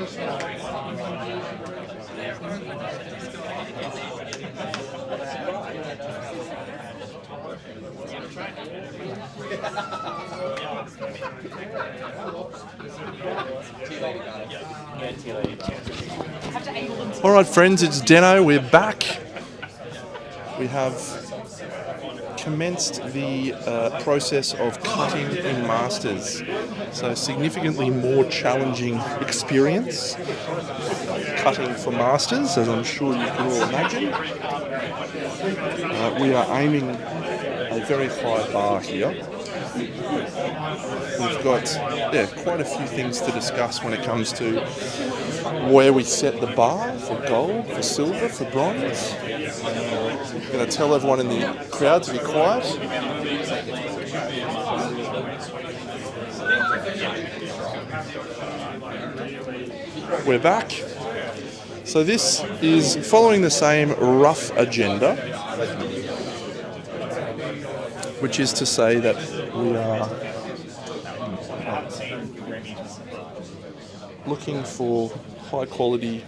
All right, friends, it's Deno. We're back. We have commenced the process of cutting in Masters. So significantly more challenging experience cutting for Masters, as I'm sure you can all imagine. We are aiming a very high bar here. We've got quite a few things to discuss when it comes to where we set the bar for gold, for silver, for bronze. I'm going to tell everyone in the crowd to be quiet. We're back. So this is following the same rough agenda, which is to say that we are looking for high quality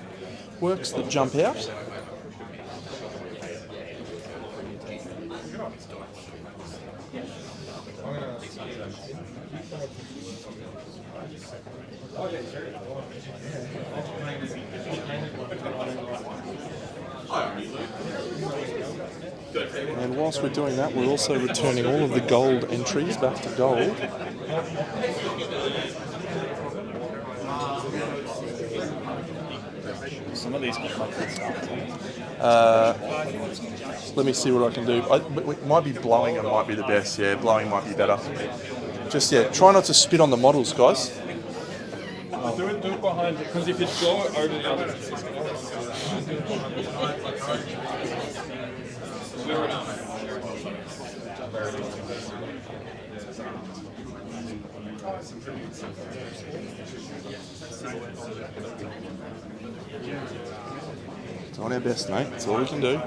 works that jump out. And whilst we're doing that, we're also returning all of the gold entries back to gold. Some of these let me see what I can do. It might be blowing, it might be the best. Yeah, blowing might be better. Just, try not to spit on the models, guys. Do it behind it, because if you blow it over the other, It's on our best, mate. That's all we can do.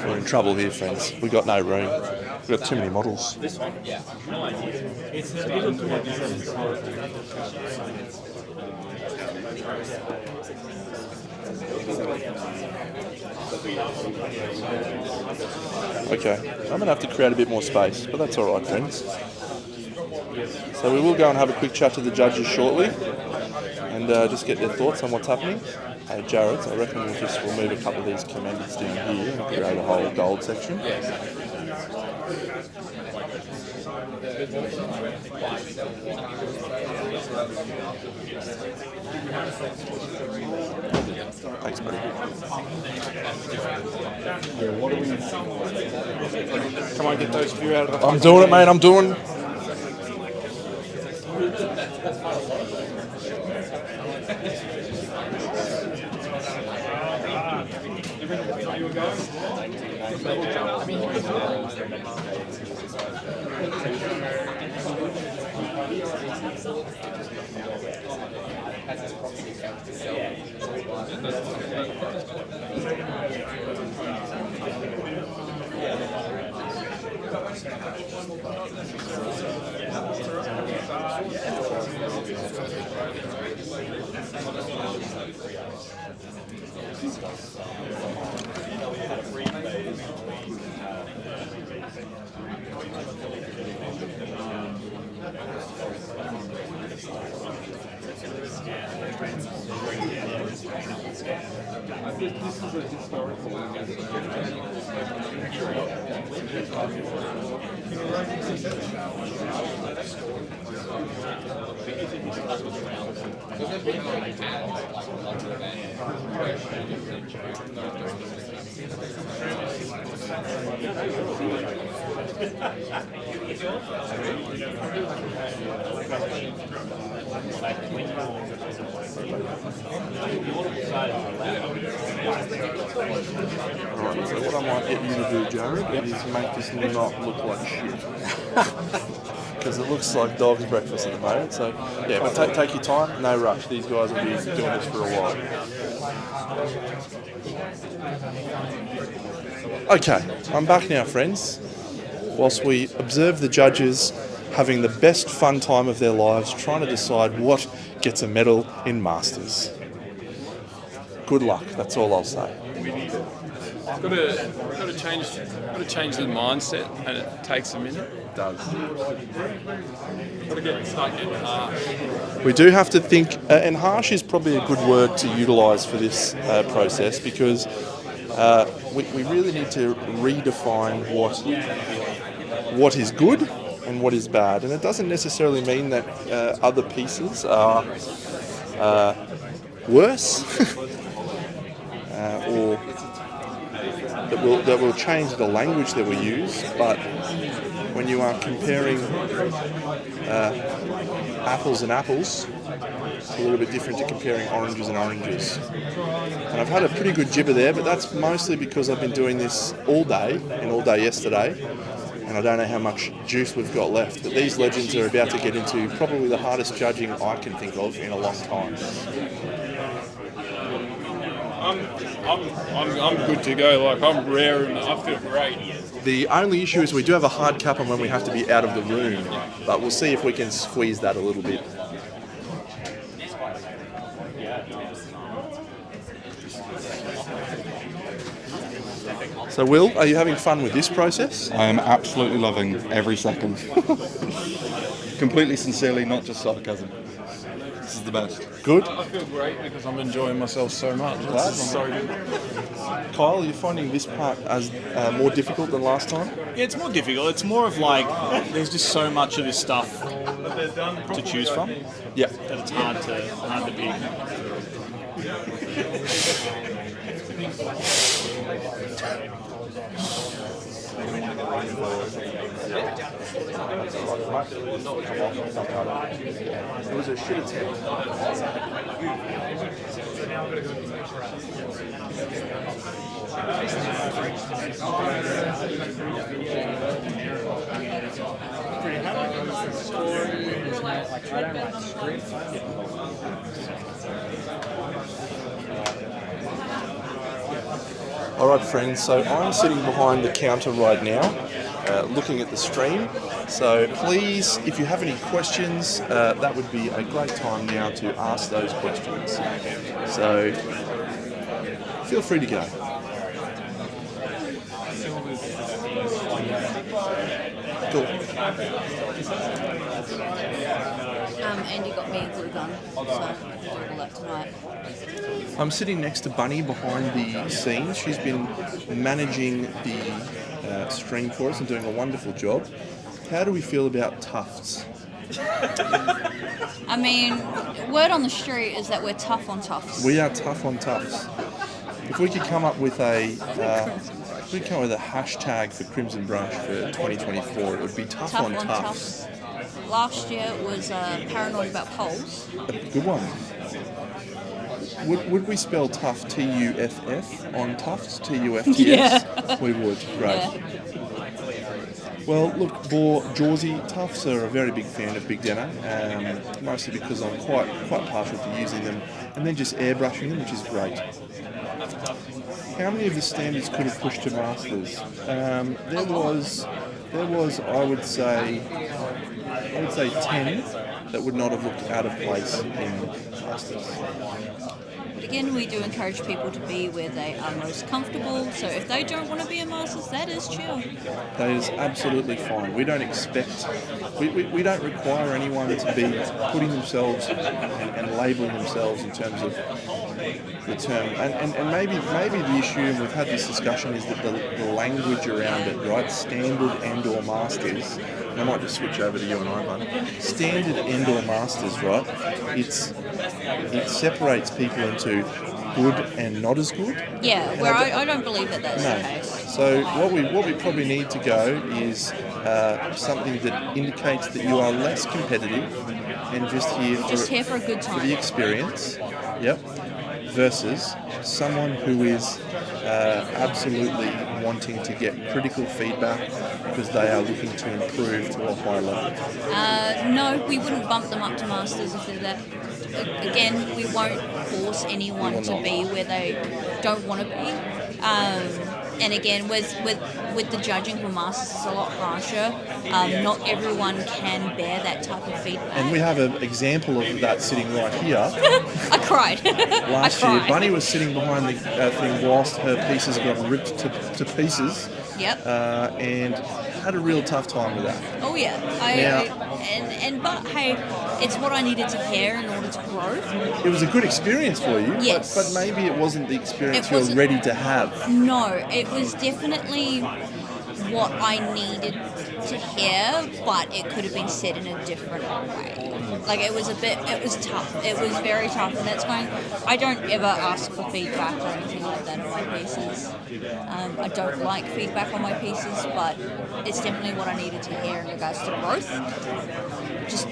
We're in trouble here, friends. We got no room. We've got too many models. this one, it's Okay, I'm going to have to create a bit more space, but that's all right, friends. So we will go and have a quick chat to the judges shortly and just get their thoughts on what's happening. Jared, I reckon we'll just remove a couple of these commenders down here and create a whole gold section. Thanks, buddy. Come on, get those few out of the... I'm doing it, mate. I'm doing. This is a historical Alright, so what I might get you to do, Jared, is make this not look like shit. Because it looks like dog's breakfast at the moment. So, yeah, but take your time, no rush. These guys will be doing this for a while. Okay, I'm back now, friends. Whilst we observe the judges having the best fun time of their lives trying to decide what gets a medal in Masters. Good luck, that's all I'll say. Got to change the mindset, and it takes a minute. It does. Got to start getting harsh. We do have to think, and harsh is probably a good word to utilise for this process, because we really need to redefine what is good and what is bad. And it doesn't necessarily mean that other pieces are worse or that will change the language that we use, but when you are comparing apples and apples, it's a little bit different to comparing oranges and oranges. And I've had a pretty good gibber there, but that's mostly because I've been doing this all day and all day yesterday, and I don't know how much juice we've got left. But these legends are about to get into probably the hardest judging I can think of in a long time. I'm good to go. Like, I'm raring. I feel great. The only issue is we do have a hard cap on when we have to be out of the room, but we'll see if we can squeeze that a little bit. So Will, are you having fun with this process? I am absolutely loving every second. Completely sincerely, not just sarcasm. This is the best. Good. I feel great because I'm enjoying myself so much. It's so good. Kyle, are you finding this part as more difficult than last time? Yeah, it's more difficult. It's more of like, there's just so much of this stuff to choose from Yeah. that it's hard to pick. It was a shit attempt. All right, friends, so I'm sitting behind the counter right now, looking at the stream. So please, if you have any questions, that would be a great time now to ask those questions. So feel free to go. Cool. Andy got me a glue gun, so I'll do all that tonight. I'm sitting next to Bunny behind the scenes. She's been managing the stream for us and doing a wonderful job. How do we feel about Tufts? I mean, word on the street is that we're tough on Tufts. We are tough on Tufts. If we could come up with a hashtag for Crimson Brush for 2024, it would be tough on Tufts. Last year it was paranoid about poles. A good one. Would we spell tough T-U-F-F on Tufts? T-U-F-T-S? Yeah. We would. Great. Yeah. Well, look, for Jawsy, Tufts are a very big fan of Big Denno, mostly because I'm quite partial to using them and then just airbrushing them, which is great. How many of the standards could have pushed to Masters? There was, I would say 10 that would not have looked out of place in Masters. But again, we do encourage people to be where they are most comfortable. So if they don't want to be a Masters, that is chill. That is absolutely fine. We don't expect, we don't require anyone to be putting themselves and labelling themselves in terms of the term. And maybe the issue, and we've had this discussion, is that the language around it, right? Standard and/or Masters. And I might just switch over to you and I, Bun. Standard and/or Masters, right? it separates people into good and not as good. Yeah, where I don't believe that that's the case. So what we probably need to go is something that indicates that you are less competitive and just here for a good for the time. experience. Yep. Versus someone who is absolutely wanting to get critical feedback because they are looking to improve to a high level. No, we wouldn't bump them up to masters if they're that. Again, we won't force anyone to be where they don't want to be. And again, with the judging for masters, it's a lot harsher. Not everyone can bear that type of feedback. And we have an example of that sitting right here. I cried. Last year, Bunny was sitting behind the thing whilst her pieces got ripped to pieces. Yep. And had a real tough time with that. Oh yeah. But hey, it's what I needed to hear in order to grow. It was a good experience for you, Yes. but maybe it wasn't the experience you were ready to have. No, it was definitely what I needed to hear, but it could have been said in a different way. Like it was tough. It was very tough, and that's going. I don't ever ask for feedback or anything like that on my pieces. I don't like feedback on my pieces, but it's definitely what I needed to hear in regards to growth. Just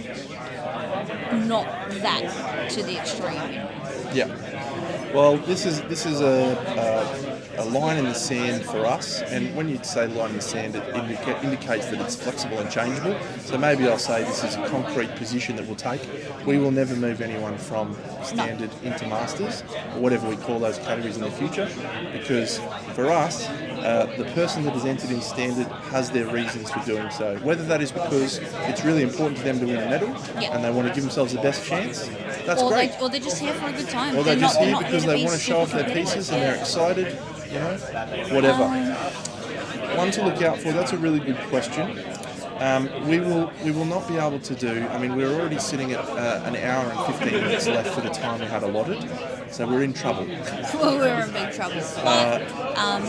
not that to the extreme. Yeah. Well, this is a line in the sand for us, and when you say line in the sand, it indicates that it's flexible and changeable. So maybe I'll say this is a concrete position that we'll take. We will never move anyone from standard into masters, or whatever we call those categories in the future, because for us, the person that is entered in standard has their reasons for doing so. Whether that is because it's really important to them to win a medal, and they want to give themselves the best chance, that's great. Or they're just here for a good time. Or they're just here because they want to show off their pieces and they're excited, whatever. One to look out for. That's a really good question. We will not be able to do. I mean, we're already sitting at an hour and 15 minutes left for the time we had allotted, so we're in trouble. Well, we're in big trouble. But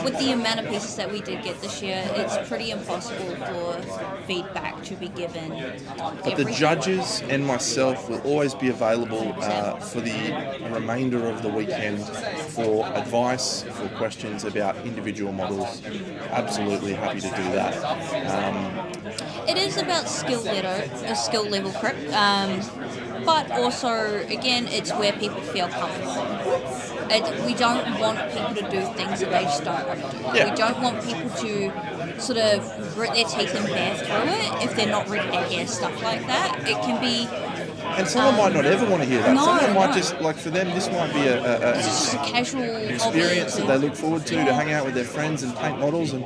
with the amount of pieces that we did get this year, it's pretty impossible for feedback to be given on But the judges and myself will always be available for the remainder of the weekend for advice, for questions about individual models. Absolutely happy to do that. It is about skill level crip, but also, again, it's where people feel comfortable. We don't want people to do things that they just don't want to do. Yeah. We don't want people to sort of grit their teeth and bear through it if they're not ready to hear stuff like that. It can be... And someone might not ever want to hear that. No, Someone might just, like for them, this might be it's just a casual experience that they look forward to hang out with their friends and paint models. And,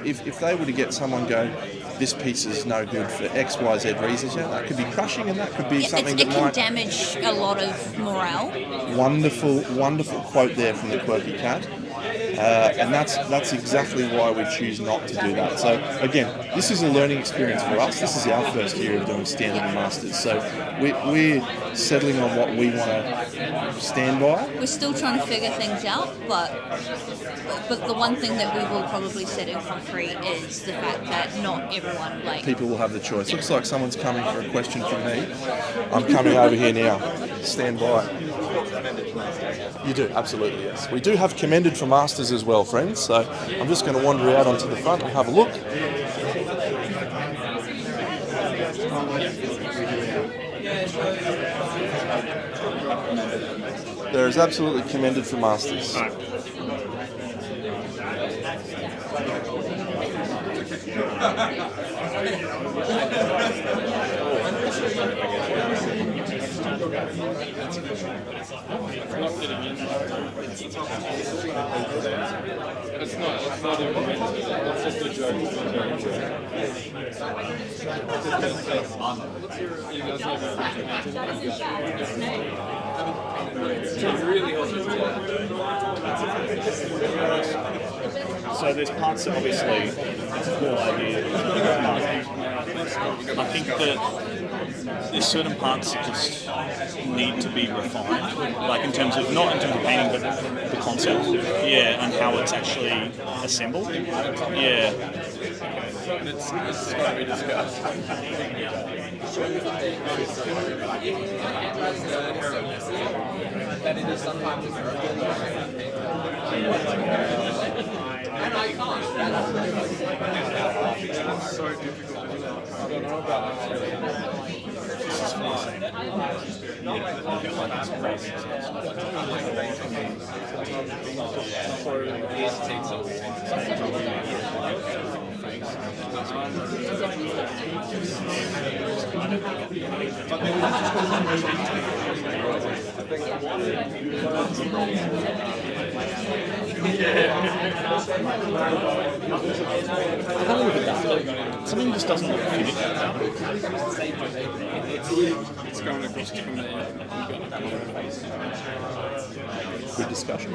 if they were to get someone go, this piece is no good for X, Y, Z reasons, that could be crushing, and that could be something that can might... damage a lot of morale. Wonderful, wonderful quote there from the Quirky Cat. And that's exactly why we choose not to do that. So again, this is a learning experience for us. This is our first year of doing standard and masters. So we're settling on what we want to stand by. We're still trying to figure things out, but the one thing that we will probably set in concrete is the fact that not everyone people will have the choice. Looks like someone's coming for a question from me. I'm coming over here now. Stand by. You do, absolutely, yes. We do have commended for masters as well, friends. So I'm just going to wander out onto the front and have a look. There is absolutely commended for masters. It's not even mental. It's just a joke. You guys So there's parts that obviously it's a cool idea. I think that there's certain parts that just need to be refined, like in terms of not in terms of painting, but the concept, and how it's actually assembled, and it's got to be discussed. So difficult. I don't know about this is fine. Have a look at that. Something just doesn't look finished. It's going across from there. Good discussion.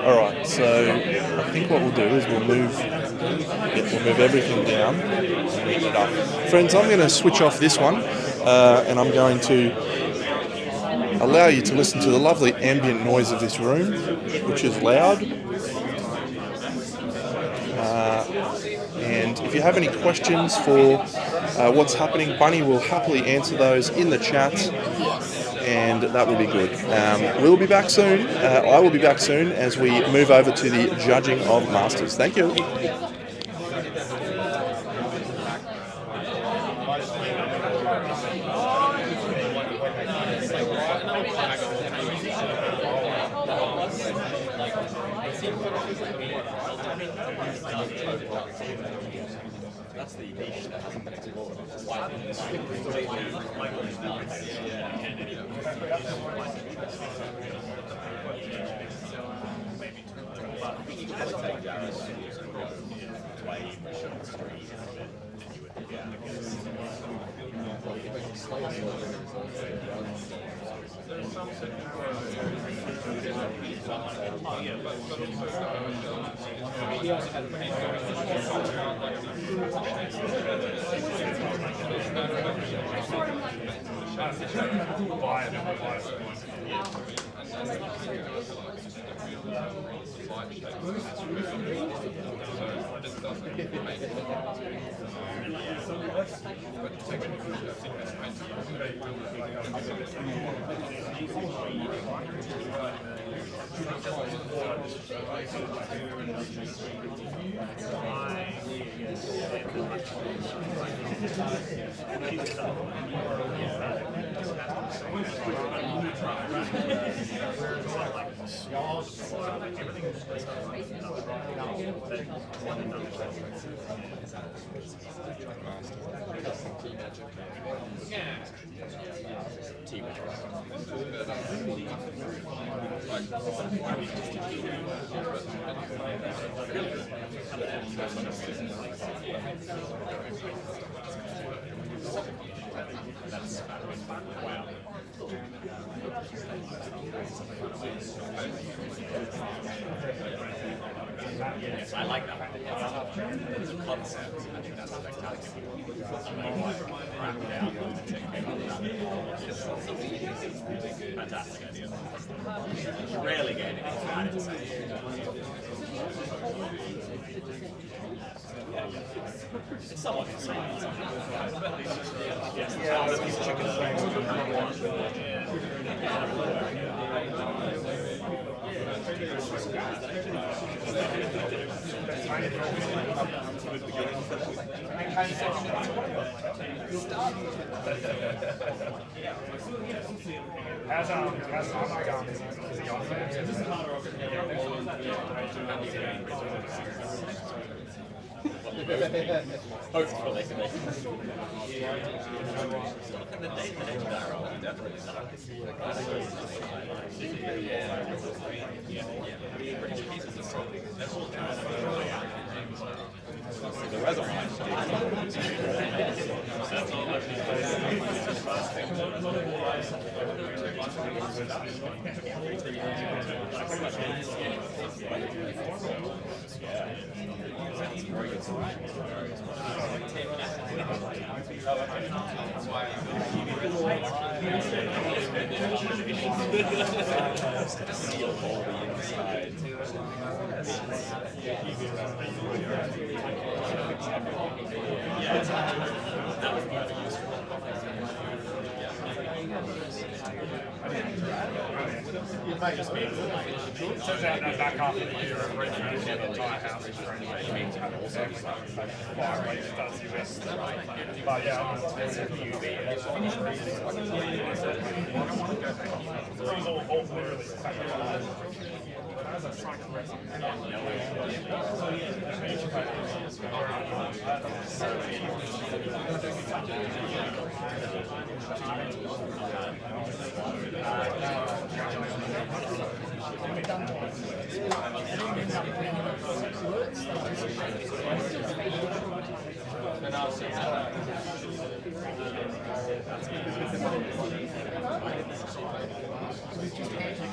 All right, so I think what we'll do is we'll move everything down and heat it up. Friends, I'm going to switch off this one and I'm going to allow you to listen to the lovely ambient noise of this room, which is loud. And if you have any questions for what's happening, Bunny will happily answer those in the chat. And that will be good. We'll be back soon. I will be back soon as we move over to the judging of masters. Thank you. I like that concept. I think that's spectacular. Fantastic idea. You rarely get anything bad in say. It's somewhat insane. Yes, chicken. Hopefully. The reservoir. Yeah. Turns out that back half of the year of refurbishing the entire house is renovation and also fire rate does your best. But yeah, I'm all really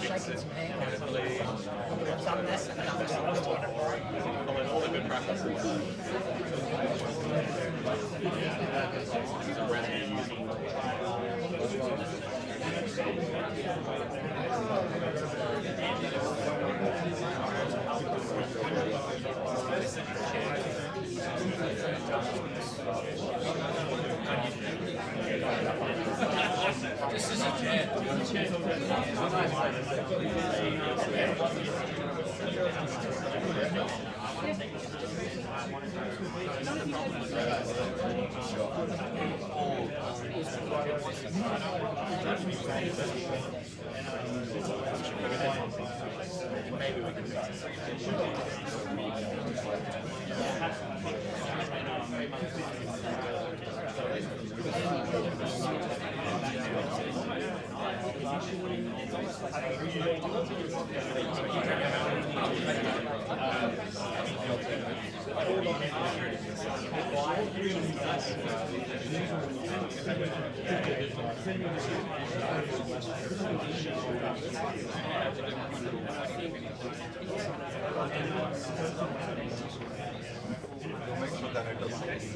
shaking some hands. I've done this and done this. All the good practices. This is a chair. Maybe we can do Make sure that it doesn't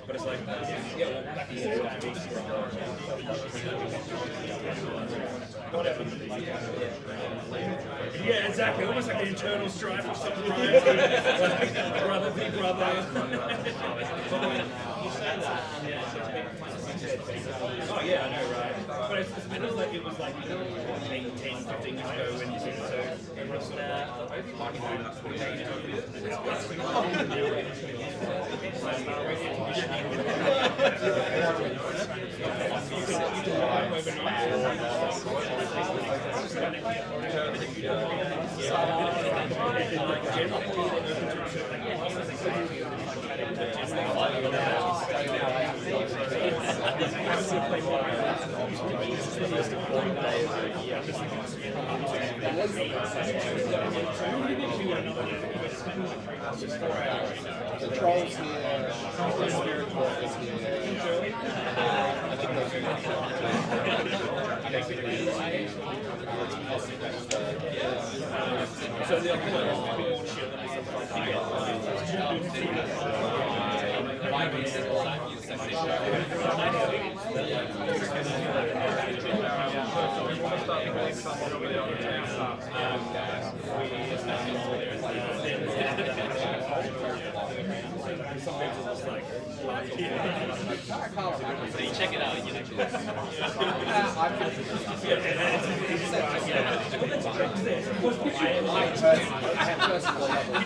But it's like, Yeah, exactly. Almost like an internal strife of some kind. Like, brother be brother. Oh yeah, I know, right? But it's feels like it was like 10, 15 years ago when you said so. Everyone's sort The trolls here, the spirit world is here. I think those are so the other one is a bit more chill and so you check it out, you know. I have personal level. I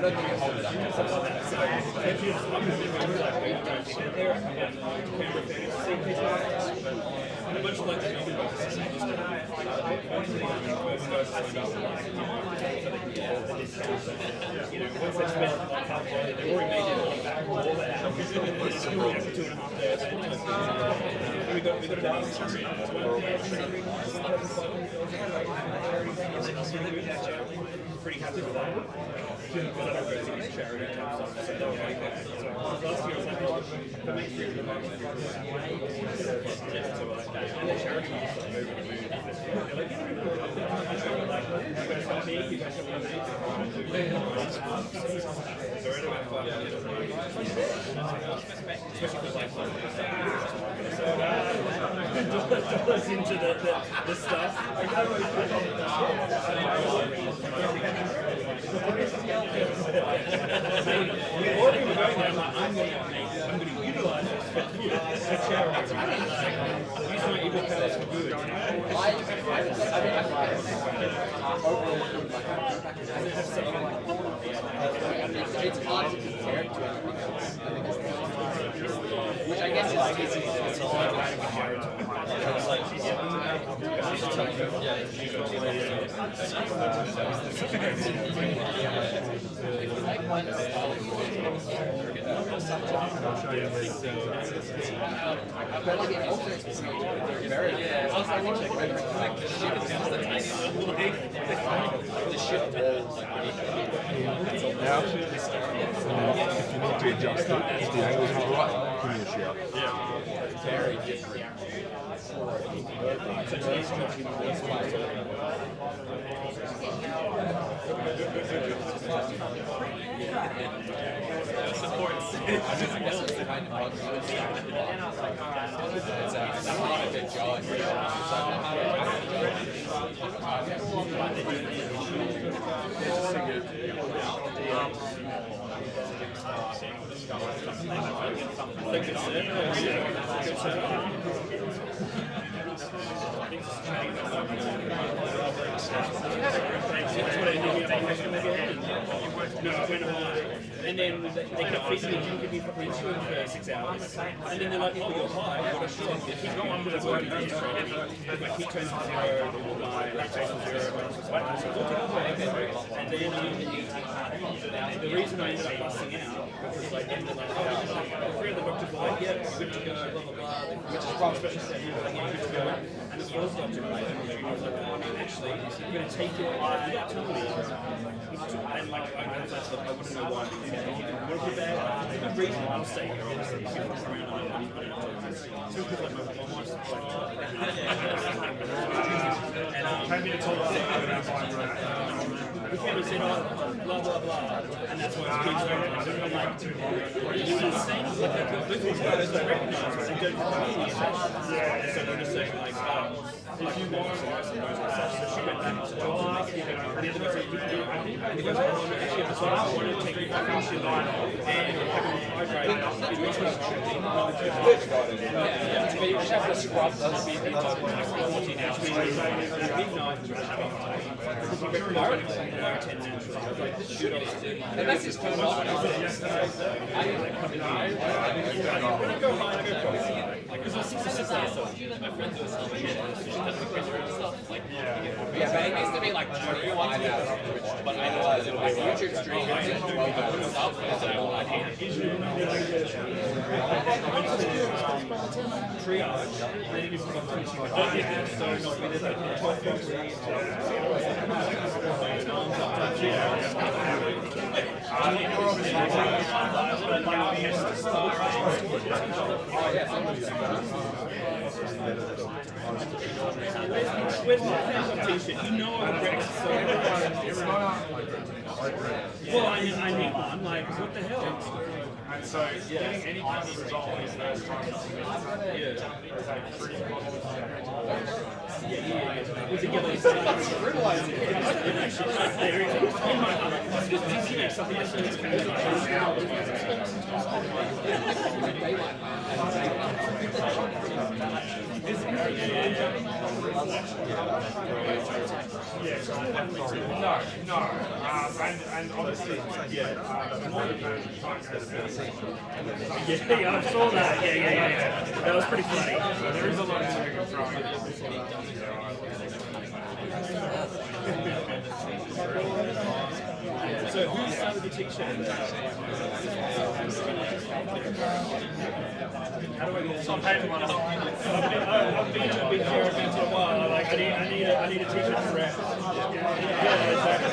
don't think it holds pretty happy with that. Because I don't go to these charity camps, so they'll like that. So last year I was like, oh, for me, dollars into the stuff. I'm going to utilize this for charity. Use my evil powers for good. It's hard to compare it to anything else. Which I guess Now, if you need to adjust it, if the angle's not right, give me a shout. very different. So today's going to be the worst class. Supports. It's a lot of good job. And then they kept feeding me drinking me for 6 hours. And then they're like, oh, you're high, you've got a shot. Keep going because I worked against training. My ketones are 0, my lactose is 0, and then the reason I ended up busting out was like, ended up, the three of the doctors were like, yeah, it's good to go, blah, blah, blah. Which is why special set, you were like, yeah, good to go. And the first doctor was like, actually, I'm going to take your eye without telling me. And like, I was like, I wouldn't know why. What if there's a reason I'll stay here, obviously, if it's around, so because like my mom's Maybe it's all we came and said, oh, blah, blah, blah, and that's why it's kids going to I'm like, it's insane. Those guys don't recognize what they don't communicate. So they're just saying, like, if you want so she went back to the job, and the other guy said, and he goes, oh, no, actually, I want to take your coffee and having hydrated. But you just have to scrub those people. And that's just turned off. Because I was 6 or 6 years old, my friends were selling it, yeah, but it used to be like 25 hours on Twitch, but I realized it was YouTube stream and 12 hours of stuff, and so I hate it. Triage, and then you put on finishing so not with it, 12 Where's my fans on t-shirt? You know I regret it so much. Well, I need one, like, what the hell? And so getting any kind of result is those times. Was it getting fertilizer? In my heart, it's something that's kind And obviously, yeah, I saw that. Yeah. That was pretty funny. there is a lot of moving from. So who started the t-shirt? How do I get So I'm paying one off. I've been to a while. Like I need a t-shirt for rap. Yeah, exactly.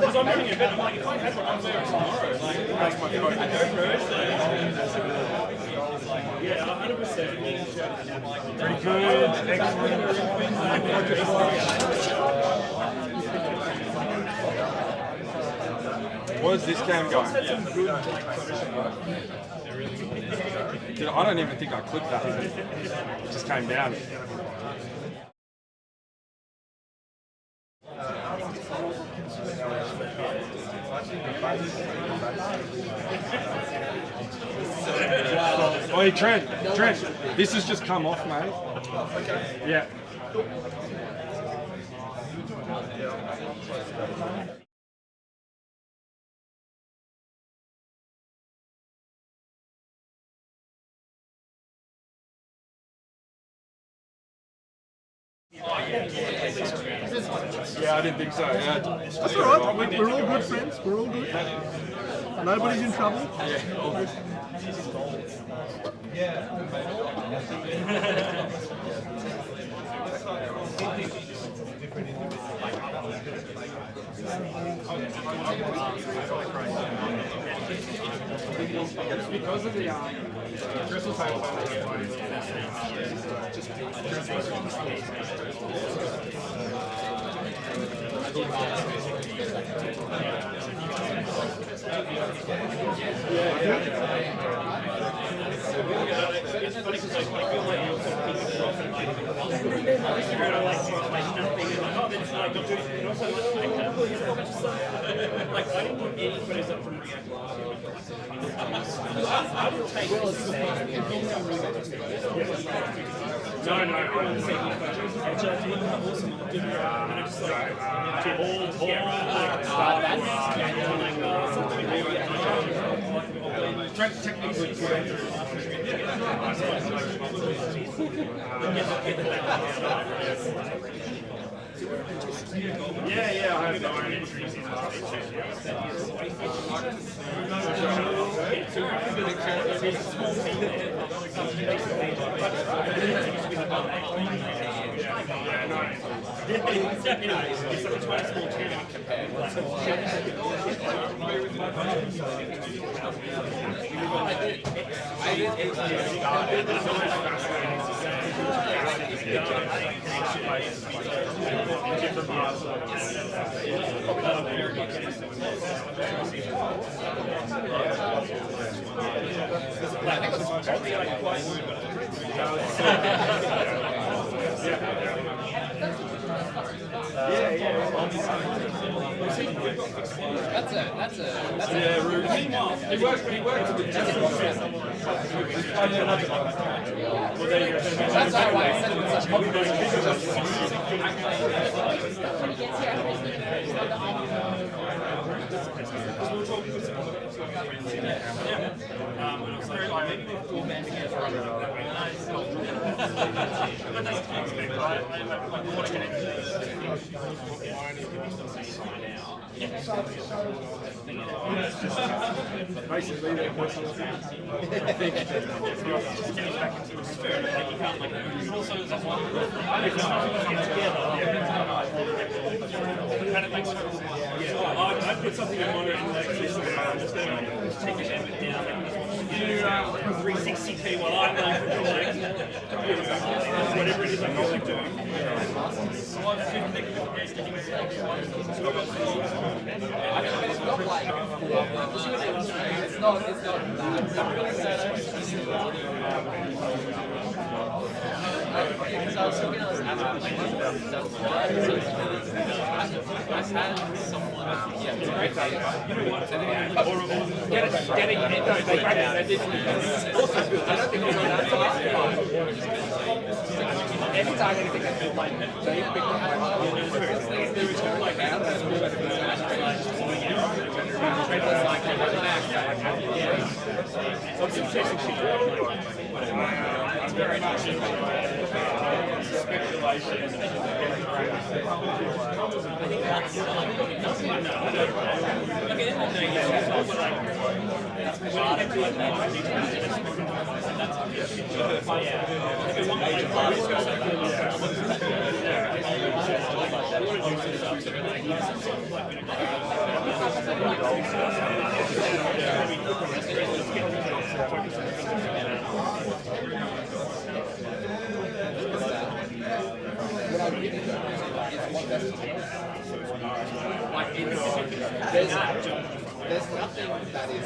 Because I'm running a bit. I'm like, if I have one, I'm wearing tomorrow. Like, that's my phone. I go for it. Yeah, 100%. Pretty good. Where's this game going? Dude, I don't even think I clipped that. It just came down. Oi, Trent, this has just come off, mate. Yeah. Yeah, I didn't think so. Yeah. That's all right. We're all good friends. We're all good. Nobody's in trouble. Yeah, all good. Because of the crystal table, just Like, I didn't put any photos up from React. No, I wouldn't say any photos. Actually, I think that's awesome. I'm doing it. And I just Yeah, I have no I put something in monitor and like this. I'm just going to take a shot down. Do 360p while I'm like whatever it is I'm really doing. Every time anything I feel like I'm very much speculation. There's nothing that is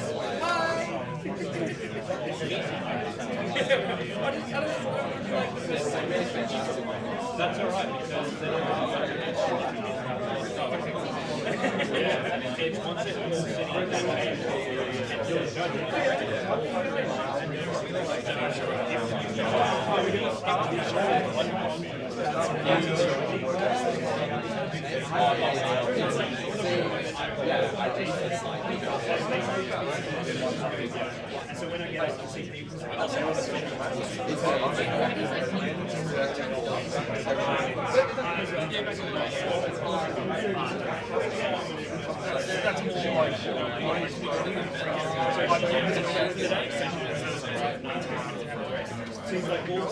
That's all right So when I get out to see people, that's more seems like more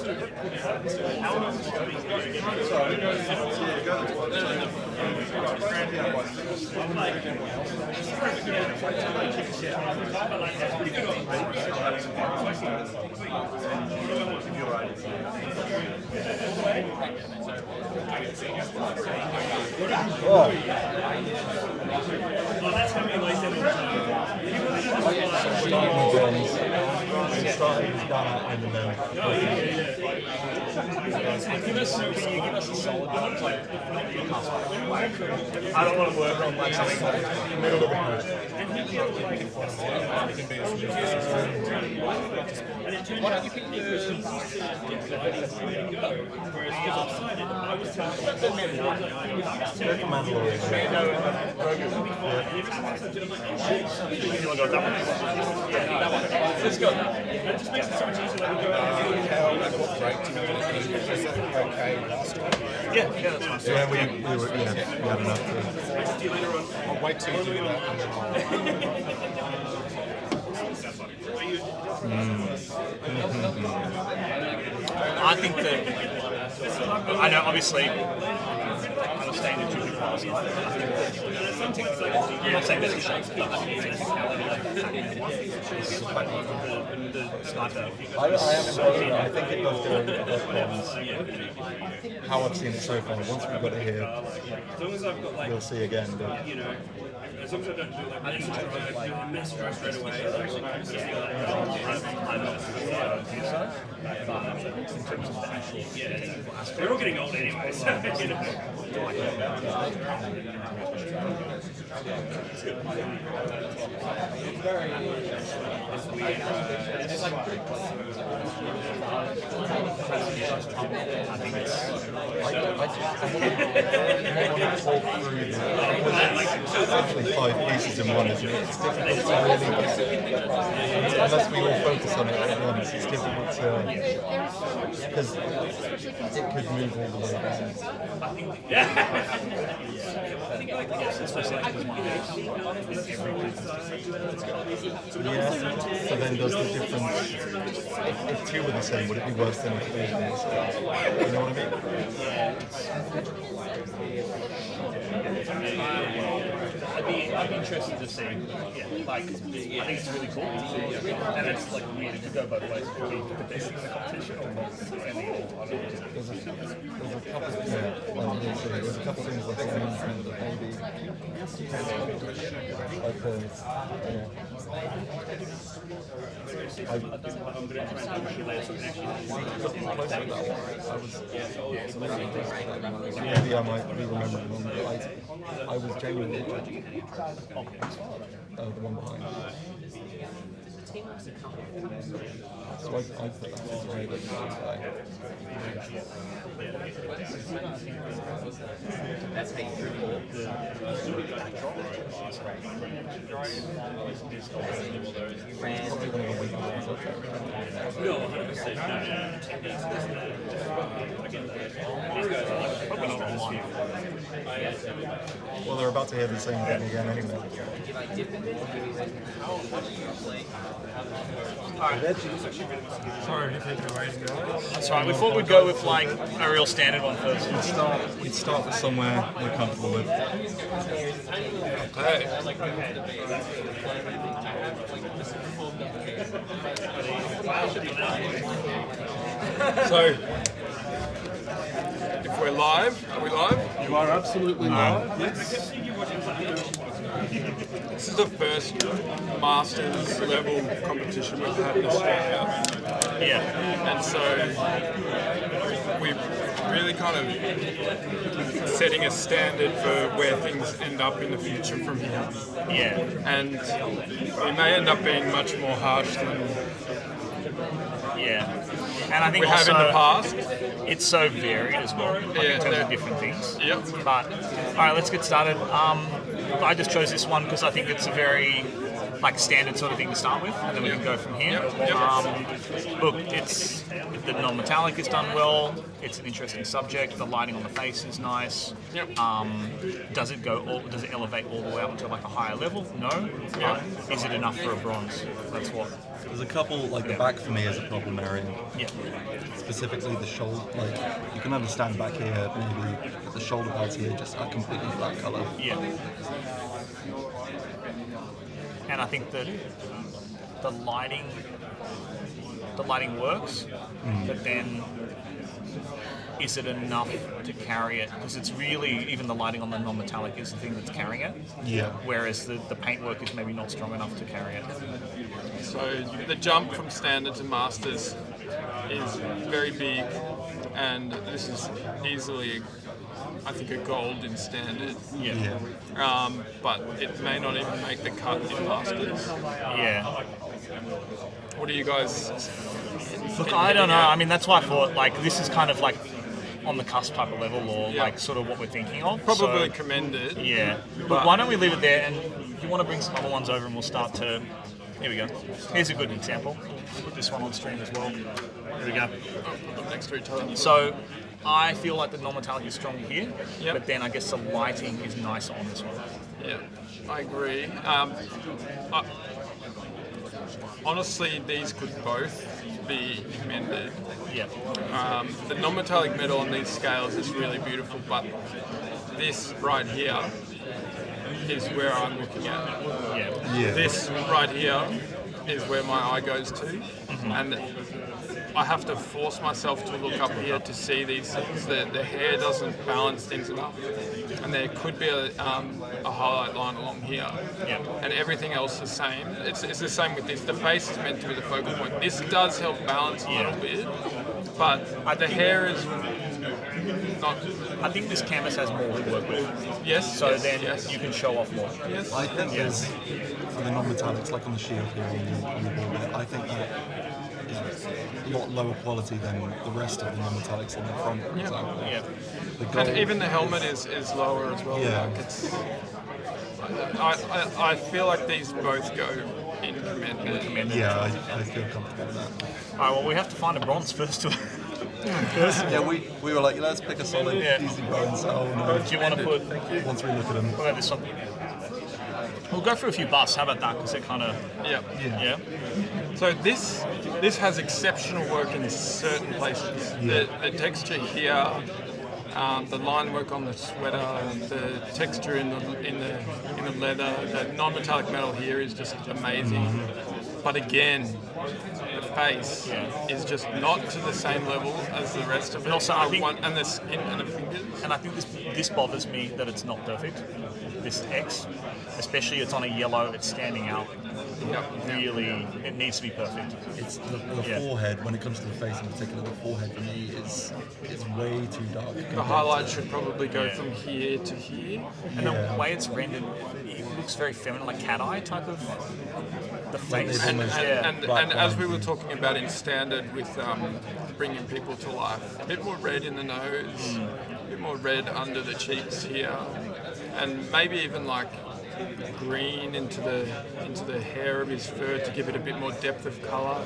I don't want to work on like something middle of the pack. Why don't you pick the Let's go. It just makes it so much easier. Okay, last time. Yeah, that's fine. Yeah, we had enough to. I'll wait till you do that. I think that I know obviously I'm staying in 2 big class. I'm not saying this is shapes, but I think it's I am impressed. I think it does go above bombs. How I've seen it so far. Once we've got it here, As long as I've got like, we'll see again. But as long as I don't do like a mass drive straight away, they're all getting old anyway, so you know. It's actually 5 pieces in one, isn't it? It's difficult to really, unless we all focus on it at once, it's difficult to, because it could move all the way down. Yeah, so then does the difference, if 2 were the same, would it be worse than if 3 were the same? You know what I mean? I'd be interested to see. Like, I think it's really cool. And it's like weird. It could go both ways. It could be the best in the competition or not. There's a couple things like maybe maybe I might be remembering wrong, but I was genuinely judging the one behind. So I put that as a very good guy. That's how you report the Probably one of the weaker ones up there. No, 100%. Well, they're about to hear the same thing again anyway. Sorry, if you're waiting, guys. That's right. We thought we'd go with like a real standard one first. We'd start with somewhere we're comfortable with. Okay. So, if we're live, are we live? You are absolutely live. Yes. This is the first Masters level competition we've had in Australia. Yeah. And so we're really kind of setting a standard for where things end up in the future from here. Yeah. And we may end up being much more harsh than Yeah. And I think we have also, in the past. it's so varied as well, like in terms of different things. Yep. But all right, let's get started. I just chose this one because I think it's a very like standard sort of thing to start with, and then we can go from here. Look, it's the non-metallic is done well. It's an interesting subject. The lighting on the face is nice. Does it elevate all the way up to like a higher level? No. But is it enough for a bronze? That's what. There's a couple, like the back for me is a problem area. Yeah. Specifically the shoulder, like you can understand back here maybe, but the shoulder pads here just are completely flat colour. Yeah. And I think that the lighting works, but then is it enough to carry it? Because it's really, even the lighting on the non-metallic is the thing that's carrying it. Yeah. Whereas the paintwork is maybe not strong enough to carry it. So the jump from standard to masters is very big, and this is easily, I think, a gold in standard. Yeah. But it may not even make the cut in masters. Yeah. What do you guys? Look, I don't know. I mean, that's why I thought, like, this is kind of like on the cusp type of level, or Yeah. like sort of what we're thinking of. Probably So, commended. yeah. But why don't we leave it there, and if you want to bring some other ones over and we'll start to... Here we go. Here's a good example. Put this one on stream as well. Here we go. Next to each other. So I feel like the non-metallic is stronger here, Yep. but then I guess the lighting is nicer on this one. Yeah, I agree. Honestly, these could both be commended. Yeah. The non-metallic metal on these scales is really beautiful, but this right here is where I'm looking at. Yeah. This right here is where my eye goes to, and I have to force myself to look up here to see these things. The hair doesn't balance things enough, and there could be a highlight line along here, and everything else the same. It's the same with this. The face is meant to be the focal point. This does help balance a little bit, but the hair is not. I think this canvas has more to work with. Yes. So yes, then yes. you can show off more. Yes. I think there's, for the non-metallics, like on the shield here on the board, I think that is a lot lower quality than the rest of the non-metallics in the front, for example. Yeah. The gold, And even the helmet is lower as well. Yeah. Like it's, I feel like these both go in commended. yeah, I feel comfortable with that. All right, well, we have to find a bronze first. Yeah, we were like, let's pick a solid, Yeah. easy bronze. Oh no. Do you want to put... Once we look at them. What about this one? We'll go through a few busts. How about that? Because they're kind of... Yeah. Yeah? So this has exceptional work in certain places. The texture here, the line work on the sweater, the texture in the leather, the non-metallic metal here is just amazing. But again, the face is just not to the same level as the rest of it. And also, I think- and the skin and the fingers. And I think this bothers me that it's not perfect. This X, especially it's on a yellow, it's standing out. Really, it needs to be perfect. It's the forehead, when it comes to the face in particular, the forehead for me is way too dark. The highlight should probably go from here to here. And the way it's rendered, it looks very feminine, like cat eye type of the face. Like And as we were talking about in standard with bringing people to life, a bit more red in the nose, a bit more red under the cheeks here, and maybe even like green into the hair of his fur to give it a bit more depth of colour.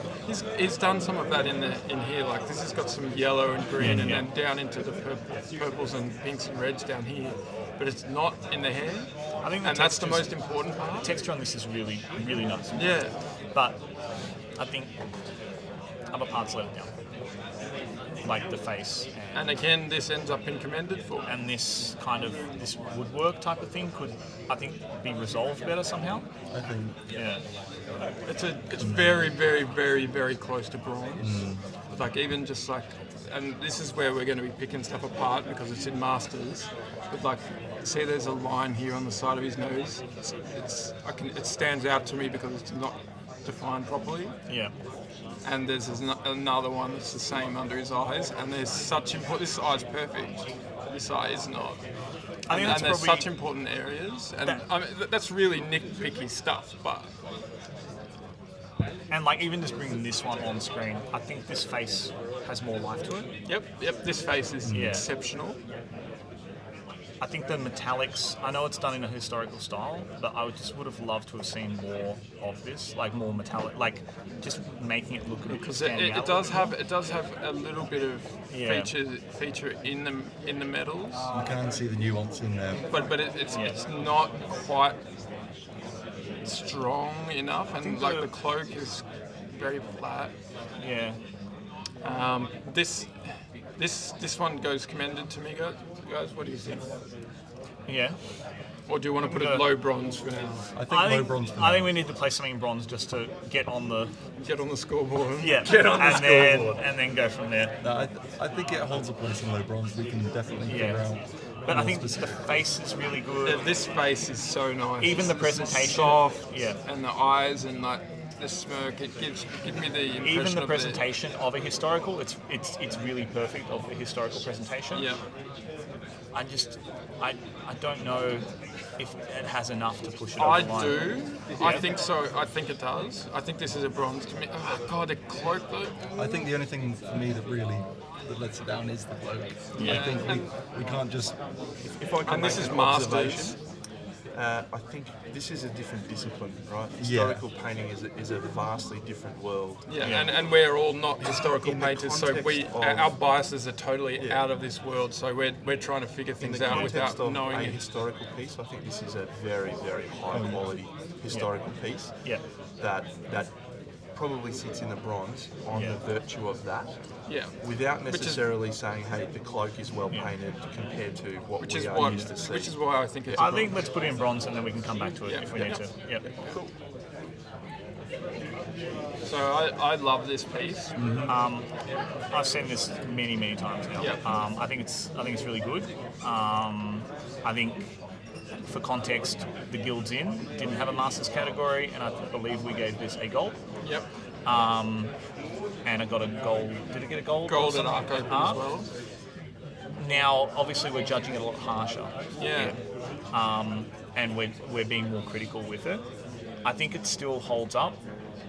He's done some of that in here. Like this has got some yellow and green, and then down into the purples and pinks and reds down here. But it's not in the hair. I think and that's the most important The part. texture on this is really, really nice. Yeah. But I think other parts let it down. Like the face. And again, this ends up in commended for. And this kind of, this woodwork type of thing could, I think, be resolved better somehow. I think. Yeah. It's very, very, very, very close to bronze. Like even just like, and this is where we're going to be picking stuff apart because it's in masters. But like, see, there's a line here on the side of his nose. It stands out to me because it's not defined properly. Yeah. And there's another one that's the same under his eyes. And there's such important. This eye's perfect. This eye is not. I think that's and there's probably such important areas, and I mean, that's really nitpicky stuff. But and like even just bringing this one on screen, I think this face has more life to it. yep, this face is exceptional. I think the metallics, I know it's done in a historical style, but I would have loved to have seen more of this, like more metallic, like just making it look a bit Because standing it out. does have a little bit of feature in the metals, You can see the nuance in there. but it's not quite strong enough, and like the cloak is very flat. Yeah. This one goes commended to me, guys. What do you think? Yeah. Or do you want to put it low bronze for now? I think low bronze. For I now. think we need to play something in bronze just to get on the scoreboard. yeah, Get on the and scoreboard. and then go from there. No, I think it holds a place in low bronze. We can definitely figure out. But I more think specific. the face is really good. Yeah, this face is so nice. Even the It's presentation, soft, yeah. and the eyes and like the smirk. It gives me the impression Even the of presentation of a historical, it's really perfect of a historical presentation. Yeah. I don't know if it has enough to push it over I the line. do. I think so. I think it does. I think this is a bronze to me. Oh God, the cloak though. I think the only thing for me that lets it down is the cloak. Yeah. I think we can't just. If I can And make this is an masters. observation, I think this is a different discipline, right? Historical painting is a vastly different world. Yeah, and we're all not historical In the painters, so context of- our biases are totally out of this world. So we're trying to figure In things the out context without of knowing a it. historical piece, I think this is a very, very high quality historical piece Yeah. that probably sits in the bronze on the virtue of that, Yeah, without Which is- necessarily saying, hey, the cloak is well painted compared to what which we is are used to seeing. which is why I think it's. I think let's put it in bronze and then we can come back to it if we need to. Yep. Cool. So I love this piece. I've seen this many times now. Yeah. I think it's really good. I think, for context, the Guilds Inn didn't have a Masters category, and I believe we gave this a gold. Yep. And it got a gold. Did it get a gold? Gold at Arc Open as well. Now, obviously, we're judging it a lot harsher. Yeah. And we're being more critical with it. I think it still holds up.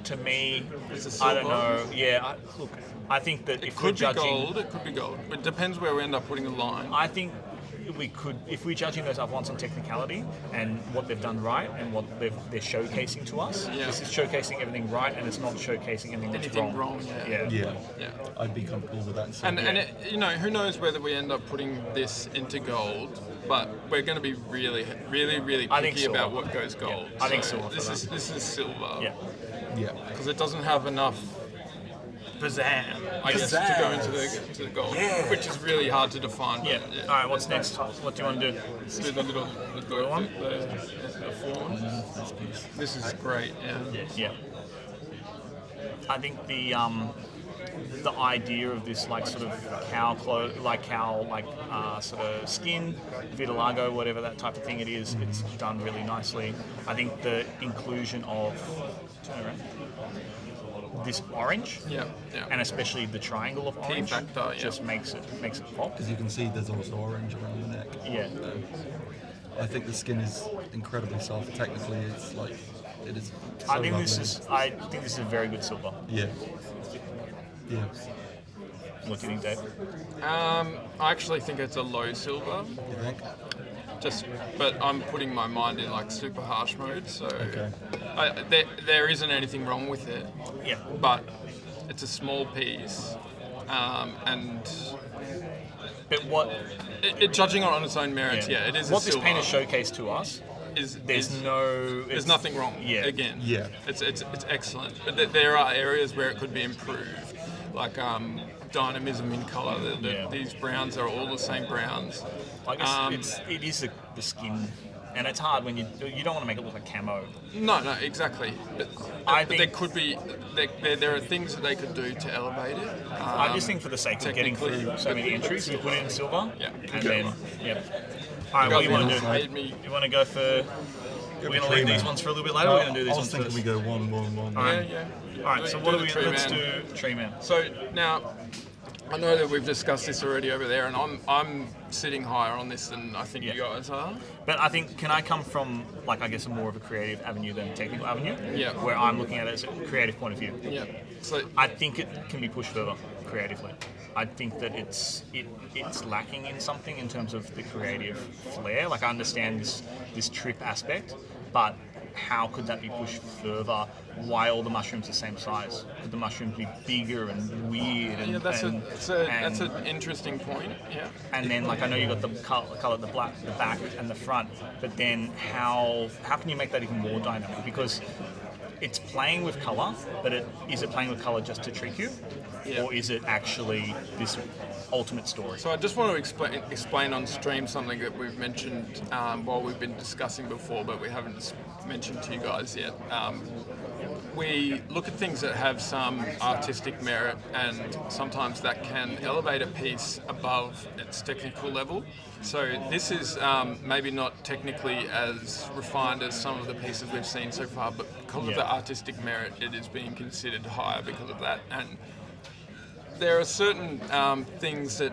To me, It's a I don't silver. know. Yeah, look, I think that if we're Could be judging, gold. It could be gold. It depends where we end up putting the line. I think we could, if we're judging those up on technicality and what they've done right and what they're showcasing to us. Yeah. This is showcasing everything right, and it's not showcasing anything that's Anything wrong. wrong, Yeah. Yeah. Yeah. I'd be comfortable with that. And And it, who knows whether we end up putting this into gold, but we're going to be really I think picky about silver. what goes gold. I think So silver for This is silver. Yeah. yeah. Because it doesn't have enough pizzazz, I guess, to go into the gold, which is really hard to define. Yeah. But, All right. What's next? What do you want to do? Let's do the little one? the form. This is great. Yeah. Yeah. I think the idea of this sort of cow sort of skin, vitiligo, whatever that type of thing it is, it's done really nicely. I think the inclusion of this orange, Yeah. and especially the triangle of orange, factor, yeah. just makes it pop. As you can see, there's also orange around the neck. Yeah. I think the skin is incredibly soft. Technically, it's like it is. So I think lovely. I think this is a very good silver. Yeah. Yeah. What do you think, Dave? I actually think it's a low silver. You think? But I'm putting my mind in super harsh mode, so Okay. there isn't anything wrong with it. Yeah. But it's a small piece, and But what judging on its own merits, it is. What a this silver. painter showcased to us, there's nothing wrong. Yeah. Again. Yeah. It's excellent, but there are areas where it could be improved, like dynamism in colour. These browns are all the same browns. I guess it is the skin, and it's hard when you don't want to make it look like camo. No, exactly. But I there think- could be there are things that they could do to elevate it. I just think for the sake of getting technically, through so many entries, you put it in silver, Yeah. and then All right, what do you want to do? Made me- You want to go for? We're going to tree leave these man. ones for a little bit later. Or we're going to do these I was ones thinking first. we go one. Yeah. All right. So what do we? the tree Let's man. do tree man. So now, I know that we've discussed this already over there, and I'm sitting higher on this than I think you guys are. But I think, can I come from I guess more of a creative avenue than a technical avenue? Yeah. Where I'm looking at it as a creative point of view. Yeah. So I think it can be pushed further creatively. I think that it's lacking in something in terms of the creative flair. I understand this trip aspect, but how could that be pushed further? Why all the mushrooms the same size? Could the mushrooms be bigger and weird? And, that's and an interesting point. Yeah. and then I know you got the color, the black, the back and the front, but then how can you make that even more dynamic? Because it's playing with colour, but is it playing with colour just to trick you, or is it actually this ultimate story? So I just want to explain on stream something that we've mentioned while we've been discussing before, but we haven't mentioned to you guys yet. We look at things that have some artistic merit, and sometimes that can elevate a piece above its technical level. So this is maybe not technically as refined as some of the pieces we've seen so far, but because of the artistic merit, it is being considered higher because of that. And there are certain things that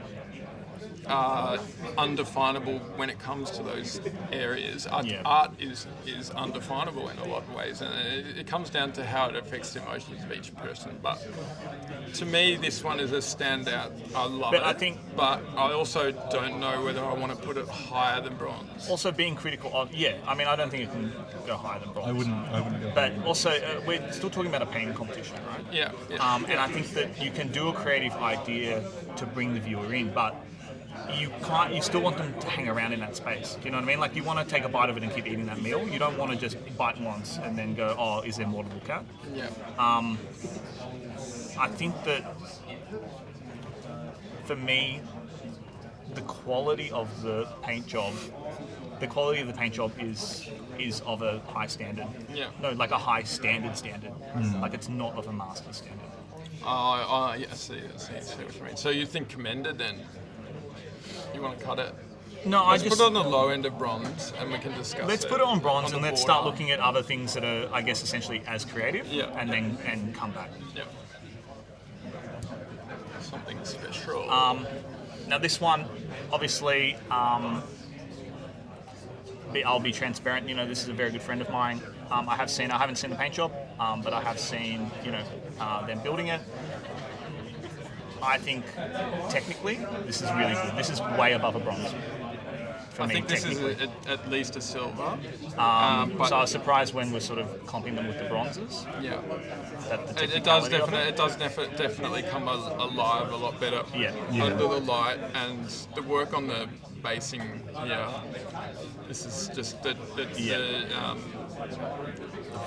are undefinable when it comes to those areas. Art is undefinable in a lot of ways, and it comes down to how it affects the emotions of each person. But to me, this one is a standout. I love it, but I also don't know whether I want to put it higher than bronze. Also, being critical of, I mean, I don't think it can go higher than bronze. I wouldn't go. But also, we're still talking about a painting competition, right? Yeah. And I think that you can do a creative idea to bring the viewer in, but you can't. You still want them to hang around in that space. Do you know what I mean? Like, you want to take a bite of it and keep eating that meal. You don't want to just bite once and then go, oh, is there more to look at? Yeah. I think that for me, the quality of the paint job is of a high standard. Yeah. No, like a high standard. Like, it's not of a master standard. I see what you mean. So you think commended then? You want to cut it? No, let's put it on the low end of bronze, and we can discuss. Let's put it on bronze, and let's start looking at other things that are, I guess, essentially as creative. And then come back. Yeah. Something special. Now this one, obviously, I'll be transparent. You know, this is a very good friend of mine. I haven't seen the paint job, but I have seen, them building it. I think technically this is really good. This is way above a bronze. I think this is at least a silver. So I was surprised when we're sort of comping them with the bronzes. Yeah, it does definitely come alive a lot better under the light, and the work on the basing here. This is just the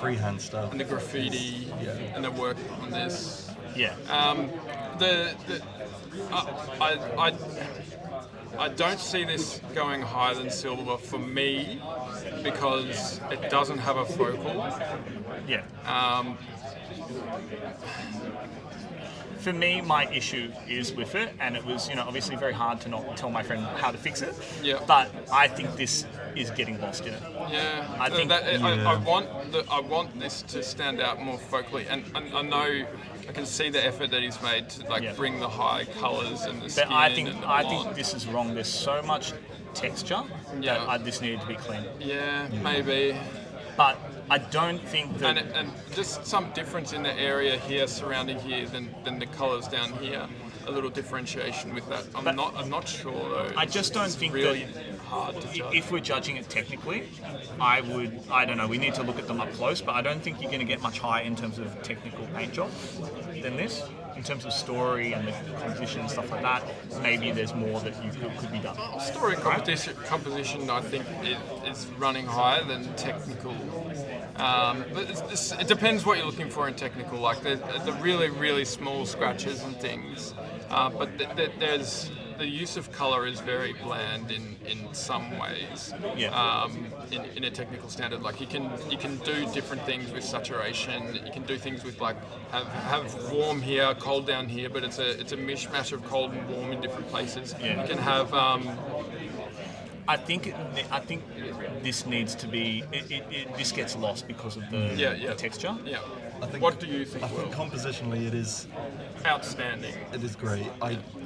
freehand stuff and the graffiti and the work on this. Yeah. I don't see this going higher than silver for me because it doesn't have a focal. Yeah. For me, my issue is with it, and it was, obviously very hard to not tell my friend how to fix it. Yeah. But I think this is getting lost in it. Yeah. I think I want this to stand out more focally, and I know I can see the effort that he's made to bring the high colours and the skin. But I think this is wrong. There's so much texture that this needed to be clean. Yeah, maybe. But I don't think that... And just some difference in the area here surrounding here than the colours down here. A little differentiation with that. I'm not sure though. I just don't think really that hard to judge. If we're judging it technically, I don't know, we need to look at them up close, but I don't think you're going to get much higher in terms of technical paint job than this. In terms of story and the composition and stuff like that, maybe there's more that could be done. Story composition, I think, is running higher than technical. But it depends what you're looking for in technical. Like the really, really small scratches and things. But there's the use of colour is very bland in some ways. Yeah. In a technical standard, like you can do different things with saturation. You can do things with have warm here, cold down here, but it's a mishmash of cold and warm in different places. Yeah. You can have. I think this needs to be. This gets lost because of the texture. Yeah. What do you think? I think compositionally it is outstanding. It is great.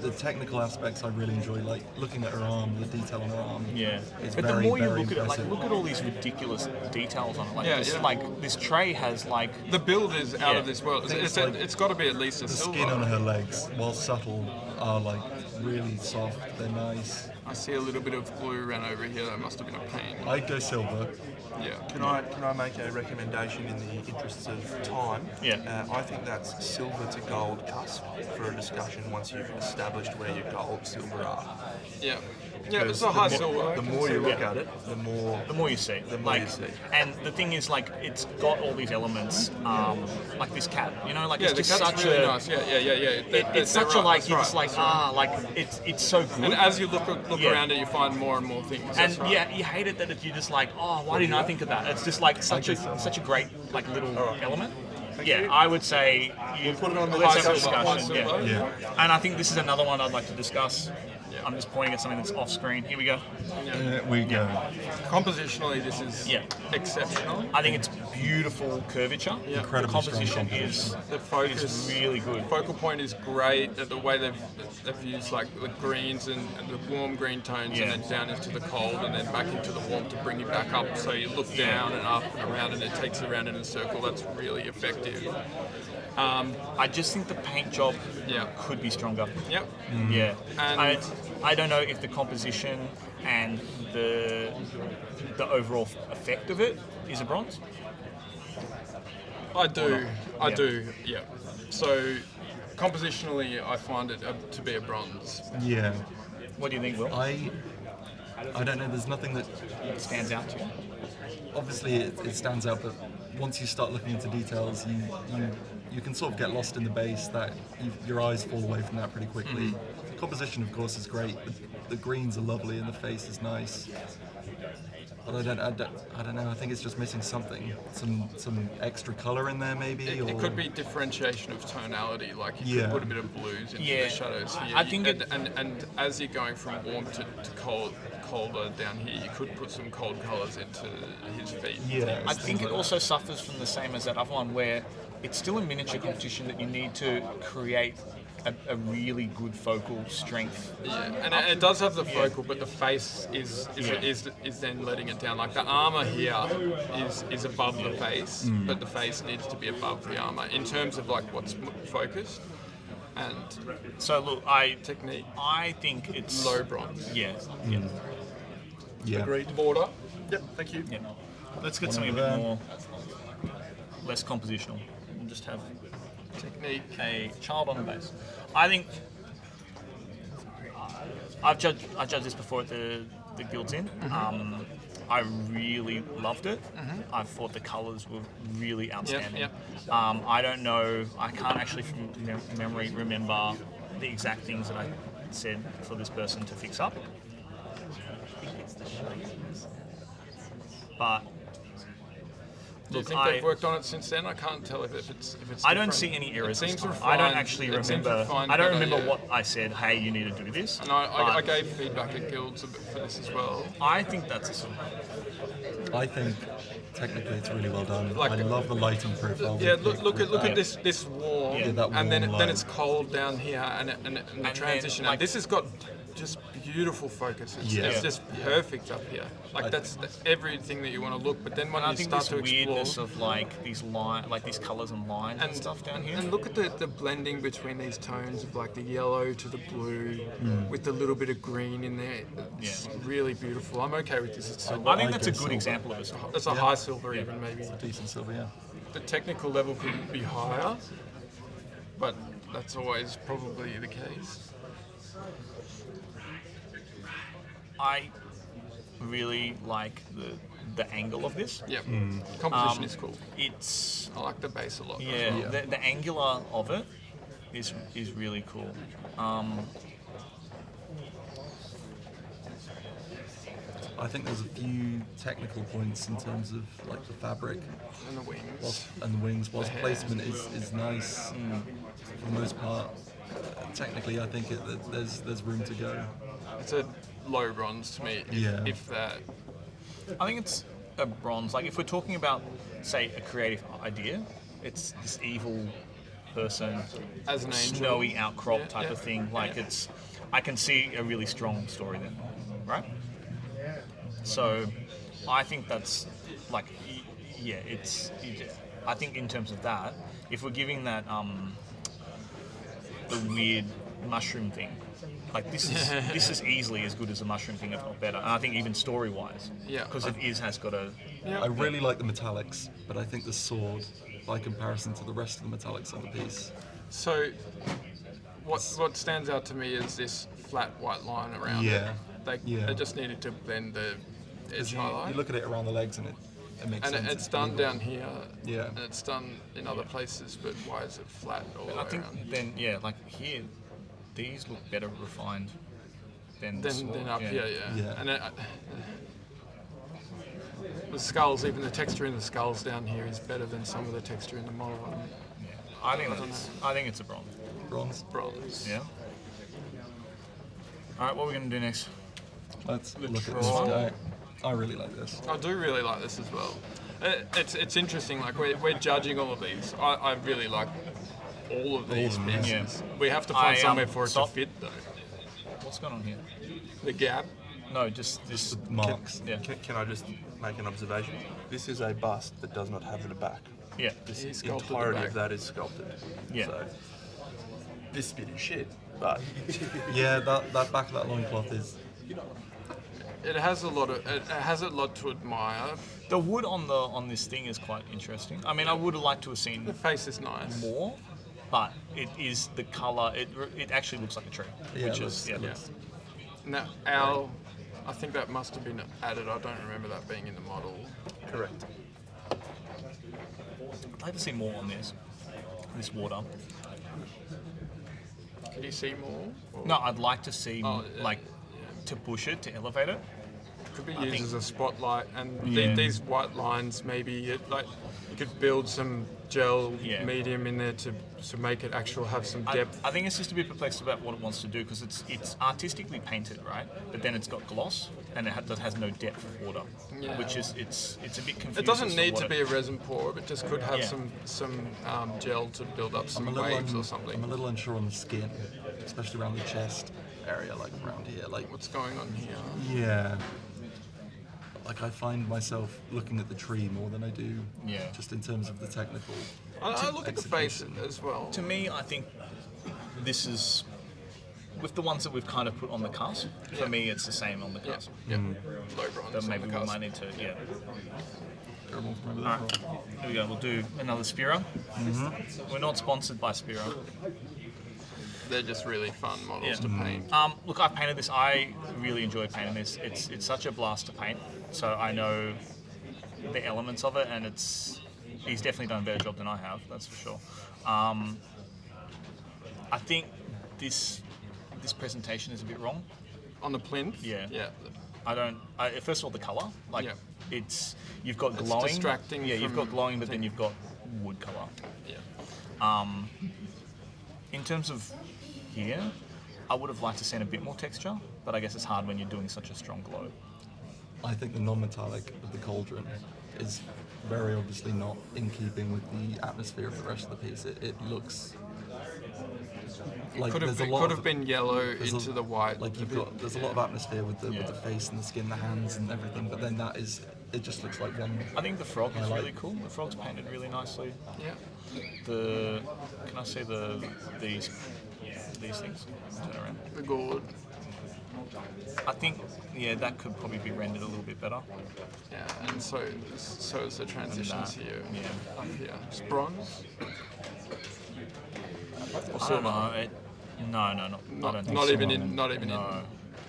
The technical aspects I really enjoy, like looking at her arm, the detail on her arm. Yeah. It's but very, the more you very look at it, impressive. look at all these ridiculous details on it. Like this tray has the build is out of this world. It's got to be at least a the silver. skin on her legs, while subtle, are like really soft. They're nice. I see a little bit of glue ran over here. That must have been a pain. I'd go silver. Yeah. Can I make a recommendation in the interests of time? Yeah. I think that's silver to gold cusp for a discussion once you've established where your gold, silver are. Yeah. Yeah, it's a high silver. The more you look at it, the more you see. The more you see. And the thing is, like, it's got all these elements, like this cat, you know, like Yeah, it's the just cat's such really a nice. Yeah. it's such a like it's like it's so good. And as you look around it, you find more and more things. And you hate it that you're just like, oh, why didn't I think of that? It's just like such a great like little element. Yeah, I would say you put it on the let's have a discussion. Yeah. And I think this is another one I'd like to discuss. I'm just pointing at something that's off screen. Here we go. We go. Compositionally, this is exceptional. I think it's beautiful curvature. Yeah. Incredibly The composition strong is The focus is really good. Focal point is great. The way they've used like the greens and the warm green tones, and then down into the cold, and then back into the warm to bring you back up. So you look down and up and around, and it takes you around in a circle. That's really effective. I just think the paint job could be stronger. Yep. Yeah. And I don't know if the composition and the overall effect of it is a bronze. I do. Yeah. So compositionally, I find it to be a bronze. Yeah. What do you think, Will? I don't know. There's nothing that Stands out to you? obviously it stands out, but once you start looking into details, you can sort of get lost in the base. That your eyes fall away from that pretty quickly. The composition, of course, is great. The greens are lovely, and the face is nice. But I don't know. I think it's just missing something. Some extra color in there, maybe. It could be differentiation of tonality. Like you could put a bit of blues into the shadows here. I think and as you're going from warm to colder down here, you could put some cold colors into his feet. Yeah. I think it also suffers from the same as that other one, where it's still a miniature competition that you need to create a really good focal strength. Yeah, and it does have the focal, but the face is then letting it down. Like the armor here is above the face, but the face needs to be above the armor in terms of like what's focused. And so look, technique. I think it's low bronze. Yeah. Yeah. Agreed. Border. Yep, thank you. Yeah. Let's get something a bit more less compositional. We'll just have technique. A child on the base. I think I judged this before at the Guild's Inn. I really loved it. I thought the colours were really outstanding. I don't know. I can't actually from memory remember the exact things that I said for this person to fix up. But Do you think they've worked on it since then? I can't tell if it's. I don't see any errors. I don't actually remember. I don't remember what I said. Hey, you need to do this. And I gave feedback at Guilds a bit for this as well. I think that's a sort I think technically it's really well done. Like, I love the lighting profile. Yeah, look at this warm, and then it's cold down here, and the transition. Then, and this has got just beautiful focus. It's just perfect up here. Like that's everything that you want to look. But then when you start to explore, weirdness of like these these colours and lines and stuff down here. And look at the blending between these tones of like the yellow to the blue, with the little bit of green in there. It's really beautiful. I'm okay with this. It's silver. I think that's a good example of it. That's a high silver, even maybe. It's a decent silver, yeah. The technical level could be higher, but that's always probably the case. I really like the angle of this. Yep. Composition is cool. I like the base a lot. Yeah. The angular of it is really cool. I think there's a few technical points in terms of like the fabric and the wings. Whilst placement is nice for the most part. Technically, I think there's room to go. It's a low bronze to me, if that. I think it's a bronze. Like if we're talking about, say, a creative idea, it's this evil person, as an angel, snowy outcrop type of thing. Like I can see a really strong story there, right? So, I think that's like, I think in terms of that, if we're giving that the weird mushroom thing. Like this is easily as good as a mushroom thing, if not better. And I think even story-wise, because it has got a. I really like the metallics, but I think the sword, by comparison to the rest of the metallics on the piece. So, what stands out to me is this flat white line around it. Yeah. they just needed to blend the edge You highlight. look at it around the legs and it makes And sense. it's done down here, Yeah. and it's done in other places, but why is it flat all the way I think around? then, yeah, like here, these look better refined than Then up here, yeah. Yeah. And the skulls, even the texture in the skulls down here is better than some of the texture in the model. I think it's a bronze. Bronze. Yeah. All right, what are we going to do next? Let's look at this Tron. guy. I really like this. I do really like this as well. It's interesting, like we're judging all of these. I really like all of these them, yeah. pieces. We have to find somewhere for it stop. to fit though. What's going on here? The gap. No, just this. Marks. Yeah. Can I just make an observation? This is a bust that does not have a back. Yeah. This He sculpted the entirety back. of that is sculpted. Yeah. So, this bit is shit, but Yeah, that back of that loincloth is. It has a lot to admire. The wood on this thing is quite interesting. I mean, I would have liked to have seen The face is nice. more, but it is the color. It actually looks like a tree, Yeah, which it is looks- yeah. Now, owl, I think that must have been added. I don't remember that being in the model. correct. I'd like to see more on this water. Can you see more? Or No, I'd like to see Oh, yeah. like to push it, to elevate it. could be I used think- as a spotlight, and Yeah. these white lines maybe like you could build some gel Yeah. medium in there to make it have some I depth. think it's just a bit perplexed about what it wants to do because it's artistically painted, right? But then it's got gloss and it has no depth of water, Yeah. which is it's a bit confusing. It doesn't need to be a resin pour, but just could have Yeah. some gel to build up some waves or something. I'm a little unsure on the skin, especially around the chest area, like around here. Like, What's going on here? yeah. Like I find myself looking at the tree more than I do Yeah. just in terms of the technical. I look at the face execution. as well. To me, I think this is with the ones that we've kind of put on the cusp. For me, it's the same on the cusp. Yeah. Low bronze. But on maybe the we cusp. might need to, yeah. Remember that? Alright, here we go. We'll do another Spiro. We're not sponsored by Spiro. They're just really fun models to paint. Look, I've painted this. I really enjoy painting this. It's such a blast to paint. So I know the elements of it, and he's definitely done a better job than I have. That's for sure. I think this presentation is a bit wrong. On the plinth? Yeah. Yeah. First of all, the color. Like Yeah. you've got It's glowing. distracting Yeah, you've from got glowing, but then you've got wood color. Yeah. In terms of here, I would have liked to see a bit more texture, but I guess it's hard when you're doing such a strong glow. I think the non-metallic of the cauldron is very obviously not in keeping with the atmosphere of the rest of the piece. It looks like Could have there's a lot been yellow there's into the white. Like there's a lot of atmosphere with the face and the skin, the hands and everything, but then it just looks like one. I think the frog is Highlight. really cool. The frog's painted really nicely. Yeah. Can I say these things? Turn around. The gourd. I think that could probably be rendered a little bit better. Yeah, and so is the transitions that, here. yeah. Up here. It's bronze. Or I don't know. No, I don't think not so. even No, in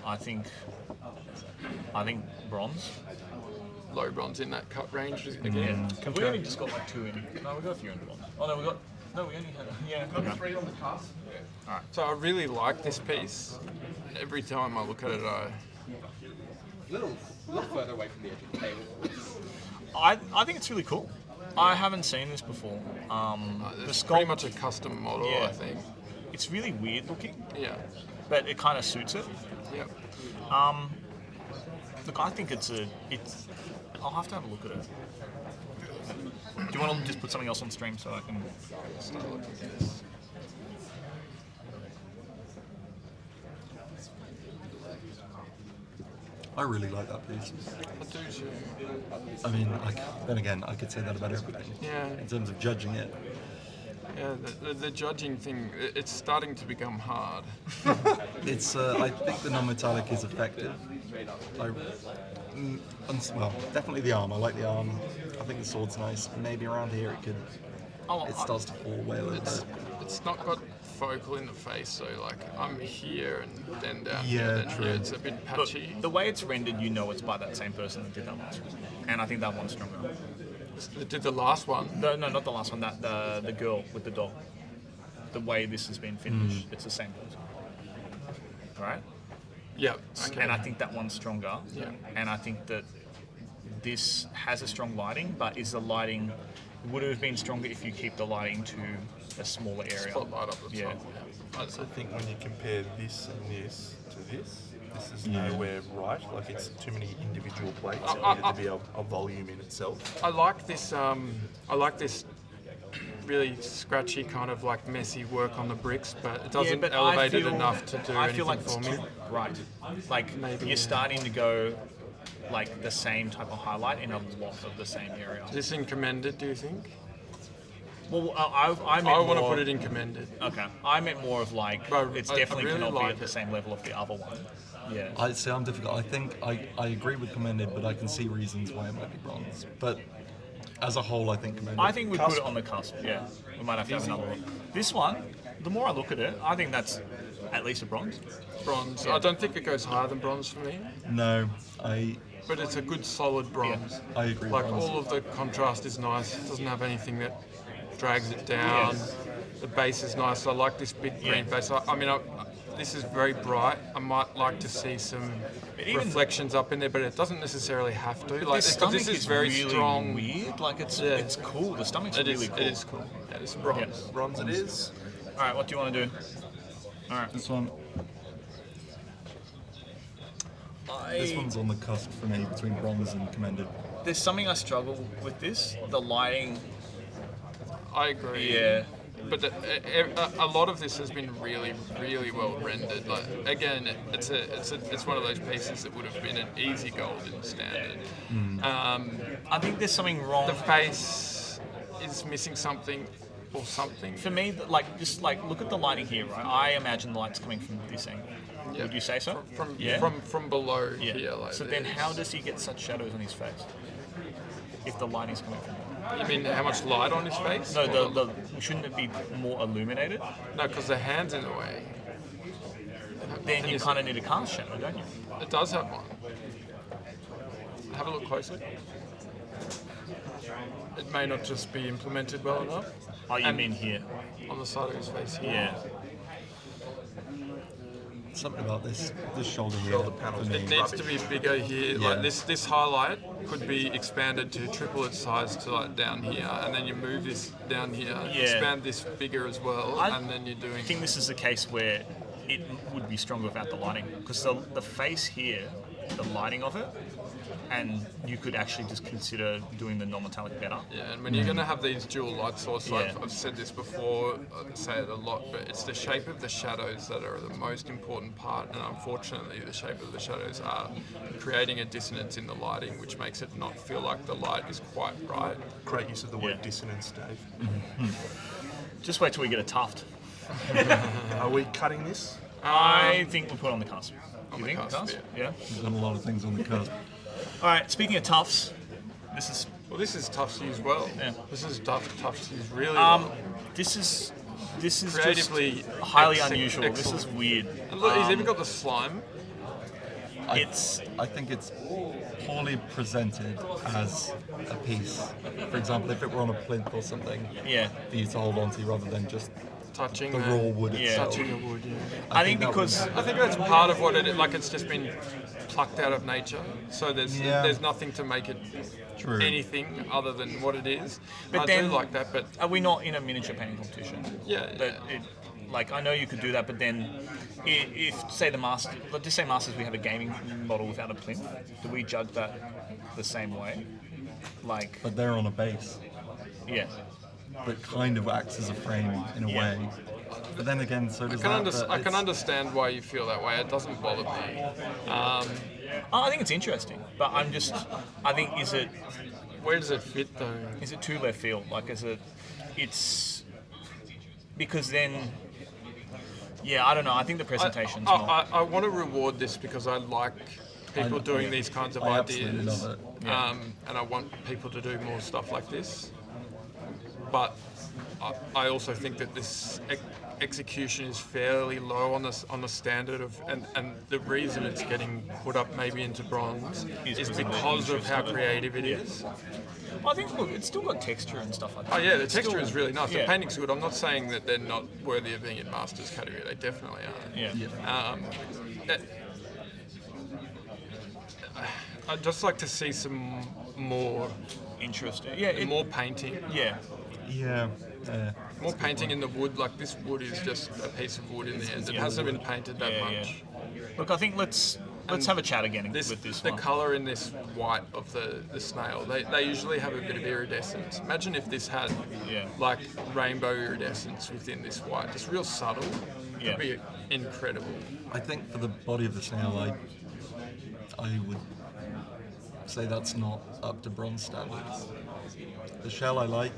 I think bronze. low bronze in that cut range again. Yeah. We only just got like 2 in. No, we got a few in bronze. Oh no, we only had okay. 3 on the cusp. So I really like this piece. Every time I look at it, A little further away from the edge of the table. I think it's really cool. I haven't seen this before. it's pretty much a custom model, Yeah. I think. It's really weird looking, Yeah. but it kind of suits it. Yeah. Look, I think it's. I'll have to have a look at it. Do you want to just put something else on stream so I can start looking at this? I really like that piece. I do too. I mean, then again, I could say that about everything. Yeah. In terms of judging it, Yeah, the judging thing, it's starting to become hard. it's. I think the non-metallic is effective. Well, definitely the arm. I like the arm. I think the sword's nice. Maybe around here it starts to fall away a little bit. It's not got focal in the face, so like I'm here and then down Yeah, here, then true. here. It's a bit patchy. The way it's rendered, you know it's by that same person that did that one. And I think that one's stronger. Did the last one? No, not the last one. That the girl with the dog. The way this has been finished, it's the same person. All right. Yeah. Okay. And I think that one's stronger. Yeah. And I think that this has a strong lighting, but is the lighting would it have been stronger if you keep the lighting to a smaller area? Spotlight up the Yeah. top. I also think when you compare this and this to this is nowhere right. Like it's too many individual plates. It needed to be a volume in itself. I like this. I like this really scratchy kind of like messy work on the bricks, but it doesn't but elevate I it feel- enough to do I anything feel like for it's me. too bright. Like Maybe, you're yeah. starting to go like the same type of highlight in a lot of the same area. Is this in commended? Do you think? Well, I I meant want to more- put it in commended. Okay, I meant more of like But it's I definitely really cannot like be at the it. same level of the other one. Yeah. I say I'm difficult. I think I agree with commended, but I can see reasons why it might be bronze. But as a whole, I think commended. I think we put it on the cusp. Yeah, we might have to have another one. This one, the more I look at it, I think that's at least a bronze. Bronze. I don't think it goes higher than bronze for me, No, I but it's a good solid bronze. I agree. Like with bronze. all of the contrast is nice. It doesn't have anything that drags it down. Yes. The base is nice. I like this big green Yeah. base. I mean, this is very bright. I might like to see some even- reflections up in there, but it doesn't necessarily have to. Like This because stomach this is very really strong. weird. Like it's Yeah. it's cool. The stomach's It really is. cool. It is cool. Yeah, it's bronze. Yeah. Bronze it is. All right, what do you want to do? All right. This one. This one's on the cusp for me between bronze and commended. There's something I struggle with this. The lighting. I agree. Yeah. But a lot of this has been really, really well rendered. Like again, it's one of those pieces that would have been an easy gold in standard. I think there's something wrong. The face is missing something or something. For me, like just like look at the lighting here, right? I imagine the light's coming from this angle. Yeah. Would you say so? Yeah. From below Yeah. here. Like So then, how does he get such shadows on his face? If the lighting's coming from there? you mean how much light on his face? No, the shouldn't it be more illuminated? No, because the hand's in the way. Then you kind of need a cast shadow, don't you? It does have one. Have a look closely. It may not just be implemented well enough. Oh, you And mean here? on the side of his face here. Yeah. Something about this shoulder here. Shoulder panels. for me. It needs to be bigger here. Yeah. Like this highlight could be expanded to triple its size to like down here, and then you move this down here, Yeah. expand this bigger as well, and then you're I doing. think this is the case where it would be stronger without the lighting, because the face here, the lighting of it, and you could actually just consider doing the non-metallic better. Yeah, and when you're going to have these dual light sources, Yeah. I've said this before, I say it a lot, but it's the shape of the shadows that are the most important part, and unfortunately the shape of the shadows are creating a dissonance in the lighting, which makes it not feel like the light is quite bright. Great use of the word Yeah. dissonance, Dave. Just wait till we get a tuft. Are we cutting this? I think we'll put it on the cusp. You the think cusp, cusp? Yeah. We've done a lot of things on the cusp. All right. Speaking of tufts, this is Well, this is tough to use well. Yeah. This is tough to use really well. this is Creatively just highly excellent. unusual. This is weird. And look, he's even got the slime. It's I think it's poorly presented as a piece. For example, if it were on a plinth or something, yeah. for you to hold onto rather than just Touching the raw wood Yeah. itself. touching the wood, yeah. I think that because I think that's part of what it is. Like it's just been plucked out of nature, so Yeah. there's nothing to make it True. anything other than what it is. But I then- do like that, but are we not in a miniature painting competition? yeah, But it, like I know you could do that, but then if say the master, let's just say masters, we have a gaming model without a plinth. Do we judge that the same way? Like, But they're on a base yeah, that kind of acts as a frame in a Yeah. way. But then again, so does I that. but can it's- understand why you feel that way. It doesn't bother me. oh, I think it's interesting, but I think is it Where does it fit though? too left field? Like, it's because then, yeah, I don't know. I think the presentation's not. I want to reward this because I like people doing these kinds of I absolutely ideas. love it. Yeah. And I want people to do more stuff like this. But I also think that this execution is fairly low on the standard of, and the reason it's getting put up maybe into bronze is because of how creative it is. I think, look, it's still got texture and stuff like that. Oh yeah, the texture is really nice. Yeah. The painting's good. I'm not saying that they're not worthy of being in Masters category. They definitely are. Yeah. I'd just like to see some more Interesting. Yeah. more painting. Yeah. Yeah. More painting in the wood. Like this wood is just a piece of wood in the end. It hasn't been painted that much. Look, I think let's have a chat again with this the one. colour in this white of the snail, they usually have a bit of iridescence. Imagine if this had like rainbow iridescence within this white, just real subtle. Yeah. It'd be incredible. I think for the body of the snail, I would say that's not up to bronze standards. The shell I like.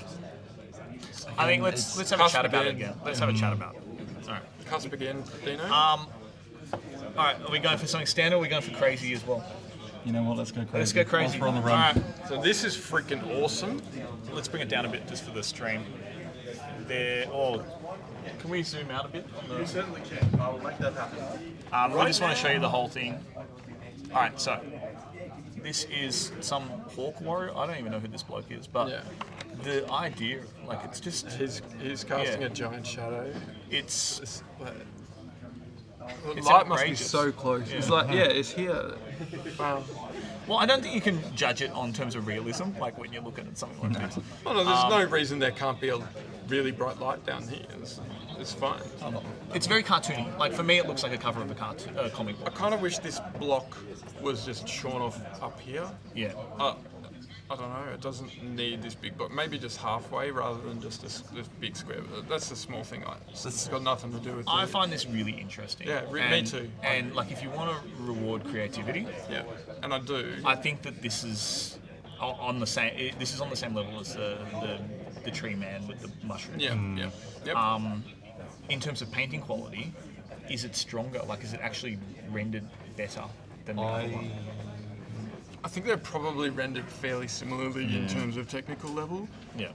I think let's have a chat about it again. Let's have a chat about it. All right. Cusp again, Dino. All right, are we going for something standard or are we going for crazy as well? You know what? Let's go crazy. Let's go crazy. We're on the run. All right. So this is freaking awesome. Let's bring it down a bit just for the stream. There. Oh, can we zoom out a bit? You certainly can. I will make that happen. We just want to show you the whole thing. All right, so this is some pork warrior. I don't even know who this bloke is, but the idea, like, it's just he's casting a giant shadow. It's the light must be outrageous. so close. It's like, it's here. Wow. Well, I don't think you can judge it on terms of realism, like when you're looking at something like this. Oh no, there's no reason there can't be a really bright light down here. It's fine. It's very cartoony. Like, for me, it looks like a cover of a comic I book. kind of wish this block was just shorn off up here. Yeah. I don't know, it doesn't need this big block. Maybe just halfway rather than just this big square. That's a small thing. It's got nothing to do with I find this really interesting. Yeah, me too. And, like, if you want to reward creativity, and I do. I think that this is on the same. This is on the same level as the tree man with the mushroom. Yep. In terms of painting quality, is it stronger? Like, is it actually rendered better than the other one? I think they're probably rendered fairly similarly in terms of technical level. Yeah.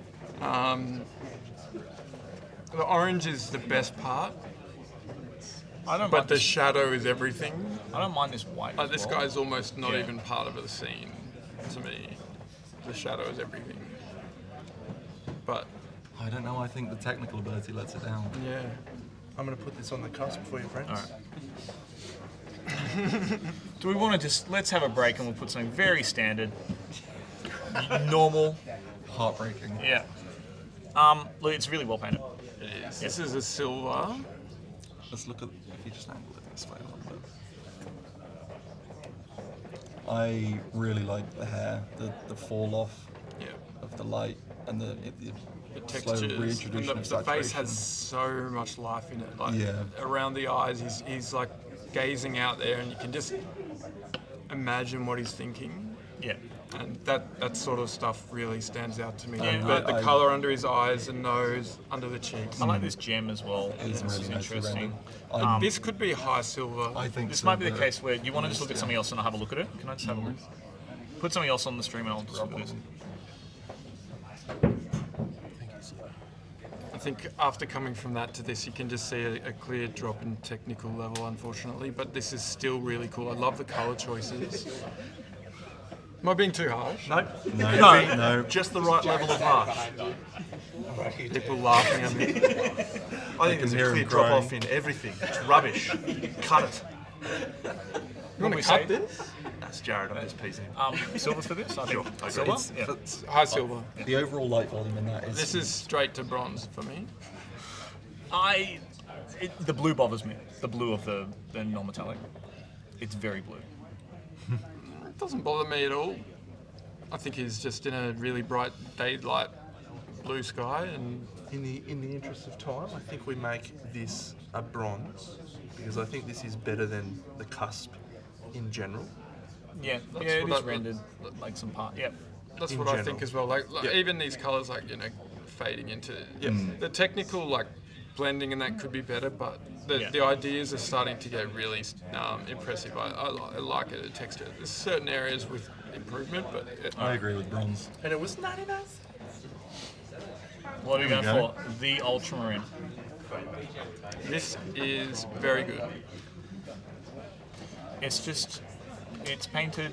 The orange is the best part, But the shadow is everything. I don't mind this white. Like, this well. guy's almost not even part of the scene to me. The shadow is everything. But I don't know. I think the technical ability lets it down. yeah. I'm going to put this on the cusp for you, friends. All right. Do we want to just let's have a break and we'll put something very standard, normal. Heartbreaking. Yeah. Look, it's really well painted. It is. This is a silver. Let's look at if you just angle it this way a little bit. I really like the hair, the fall off of the light, and the Textures. slow reintroduction And of the face saturation. has so much life in it. Like Yeah. around the eyes, he's like gazing out there, and you can just imagine what he's thinking. Yeah. And that sort of stuff really stands out to me. Yeah. But the colour under his eyes and nose, under the cheeks. I like this gem as well. It's This really is nicely interesting. rendered. This could be high silver. I think This so, might be the but- case where you want to just look at something else and I'll have a look at it. Can I just have a look? Put something else on the stream and I'll just look at this. I think after coming from that to this, you can just see a clear drop in technical level, unfortunately. But this is still really cool. I love the colour choices. Am I being too harsh? No, No. just the right level of harsh. People laughing at me. I think there's a hear clear him drop crying. off in everything. It's rubbish. Cut it. You want to cut this? That's Jared. I'm just teasing. Silver for this? I think. Sure. Silver? It's, Yeah. it's- High silver. the overall light volume in that is. This is straight to bronze for me. The blue bothers me. The blue of the non-metallic. It's very blue. It doesn't bother me at all. I think he's just in a really bright daylight blue sky, and In the interest of time, I think we make this a bronze because I think this is better than the cusp in general. Yeah, That's it what is I- rendered like some part. Yeah. that's In what I general. think as well. Like Yeah. even these colours, like fading into the technical blending, and that could be better, but the ideas are starting to get really impressive. I like it. The texture. There's certain areas with improvement, but I agree with bronze. And it was 99. What are we going go. for? The ultramarine. This is very good. It's painted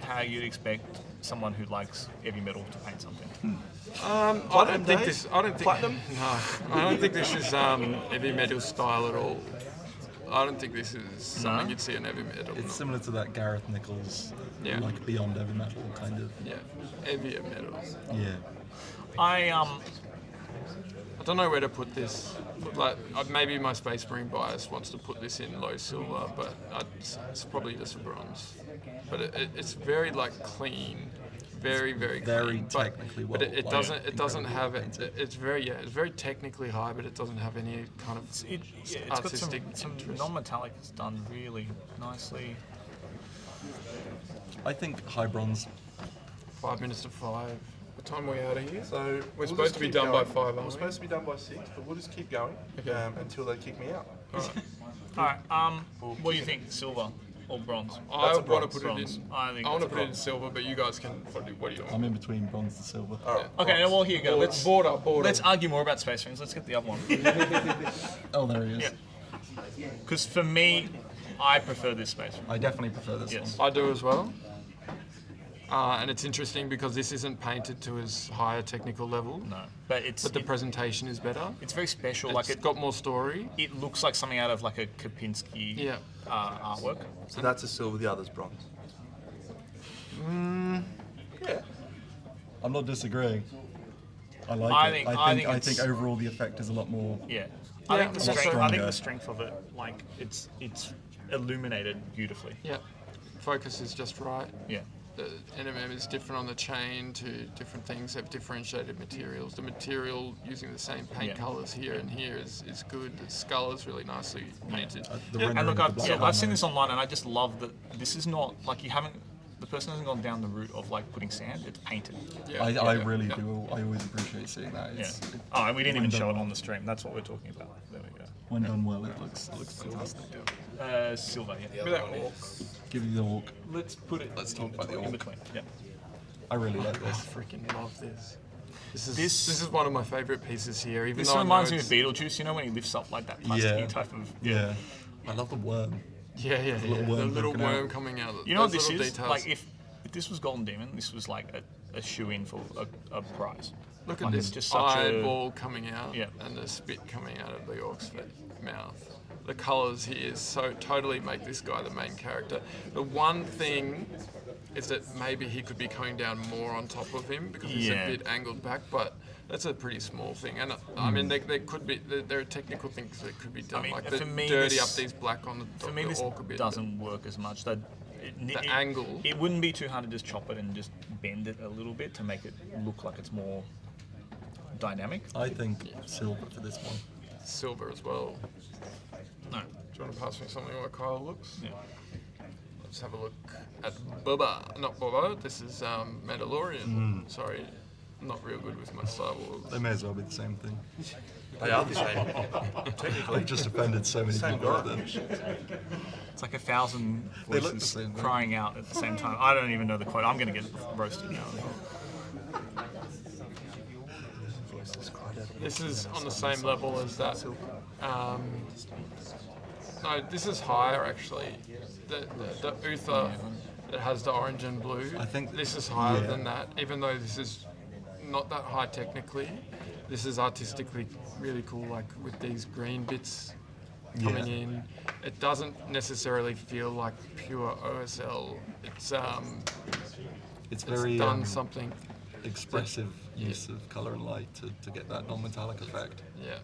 how you'd expect someone who likes heavy metal to paint something. I don't think this. I don't think. Platinum? No, I don't think this is heavy metal style at all. I don't think this is something you'd see in heavy metal. It's similar to that Gareth Nichols, like beyond heavy metal kind of. Yeah, heavier metal. Yeah. I don't know where to put this. Like maybe my Space Marine bias wants to put this in low silver, but it's probably just a bronze. But it's very like clean, very clean. Technically well. But it doesn't have it. It's very technically high, but it doesn't have any kind of It's artistic got some interest. non-metallic. It's done really nicely. I think high bronze. 5 minutes to 5. What time are we out of here? So We're supposed to be done by 5, aren't We're we? supposed to be done by 6, but we'll just keep going until they kick me out. All right. What do you think? Silver or bronze? I a want to bronze. put it Bronze. in. I think I want to that's put it in bronze. silver, but you guys can. What do you want? I'm in between bronze and silver. All right. Okay. Well, here you go. Let's Border. let's argue more about Space Marines. Let's get the other one. Oh, there he is. Yeah. Because for me, I prefer this Space Marine. I definitely prefer this Yes. one. I do as well. And it's interesting because this isn't painted to as high a technical level, No, but the presentation is better. it's very special. It's Like it got more story. it looks like something out of like a Kapinski Yeah. artwork. So that's a silver, the other's bronze. Yeah. I'm not disagreeing. I like I it. think- I I think, think it's- overall the effect is a lot more. Yeah. Yeah, I think the a lot strength. I think stronger. the strength of it, like it's illuminated beautifully. Yeah. Focus is just right. Yeah. The NMM is different on the chain to different things, have differentiated materials. The material using the same paint Yeah. colours here and here is good. The skull is really nicely painted. The And rendering look, of the black I've seen armor. this online, and I just love that this is not like the person hasn't gone down the route of like putting sand. It's painted. Yeah, I yeah, really yeah. do. I always appreciate seeing that. Yeah. It's, Oh, and we didn't even when show it done- on the stream. That's what we're talking about. There we go. When done well, it looks fantastic. Silver. Yeah. Look at that orc. Give you the orc. Let's put it. Let's talk about the in orc. between. Yeah. I really like I this. freaking love this. This This- is one of my favourite pieces here. Even This though I know reminds me of it's- Beetlejuice. You know when he lifts up like that plasticky Yeah. type of. Yeah. I love the worm. Yeah. little The worm little poking out. worm coming out. You know what those this little is? details. Like if this was Golden Demon, this was like a shoe-in for a prize. Look at Like, this it's just such a- eyeball coming out Yeah. and the spit coming out of the orc's mouth. The colours here so totally make this guy the main character. The one thing is that maybe he could be coming down more on top of him because he's Yeah. a bit angled back, but that's a pretty small thing. And I mean, there could be there are technical things that could be done, mean, like for me, dirty this- up these black on the For me, this orc a bit. doesn't work as much. The angle. It wouldn't be too hard to just chop it and just bend it a little bit to make it look like it's more dynamic. I think silver for this one. Silver as well. No. Do you want to pass me something where Kyle looks? Yeah. Let's have a look at Boba. Not Boba, this is Mandalorian. Sorry, I'm not real good with my Star Wars. They may as well be the same thing. They are the same. Technically. I've just offended so many Same people guy. with them. It's like 1,000 They look the voices same, though. crying out at the same time. I don't even know the quote. I'm going to get roasted now. This is on the same level as that. No, this is higher actually. The Uther that has the orange and blue. I think- this is higher yeah. than that, even though this is not that high technically. This is artistically really cool, like with these green bits coming Yeah. in. It doesn't necessarily feel like pure OSL. It's very done something. expressive use of colour and light to get that non-metallic effect. Yeah.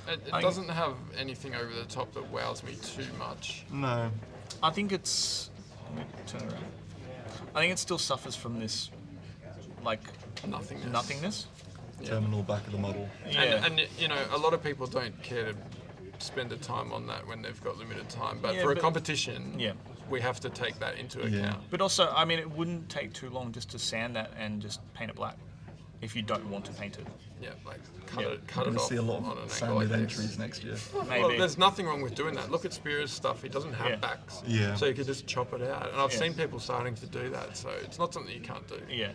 It doesn't have anything over the top that wows me too much. No. I think it's. Let me turn around. I think it still suffers from this, like, nothingness. Terminal back of the model. Yeah. And you know, a lot of people don't care to spend the time on that when they've got limited time. But Yeah, for a but- competition, Yeah. we have to take that into Yeah. account. But also, I mean, it wouldn't take too long just to sand that and just paint it black if you don't want to paint it. Yeah, like cut Yeah. it We're going to off see a lot on an of angle sanded like this. entries next year. Maybe. Well, there's nothing wrong with doing that. Look at Spear's stuff; he doesn't have Yeah. backs, Yeah. so you could just chop it out. And I've Yeah. seen people starting to do that, so it's not something you can't do. Yeah.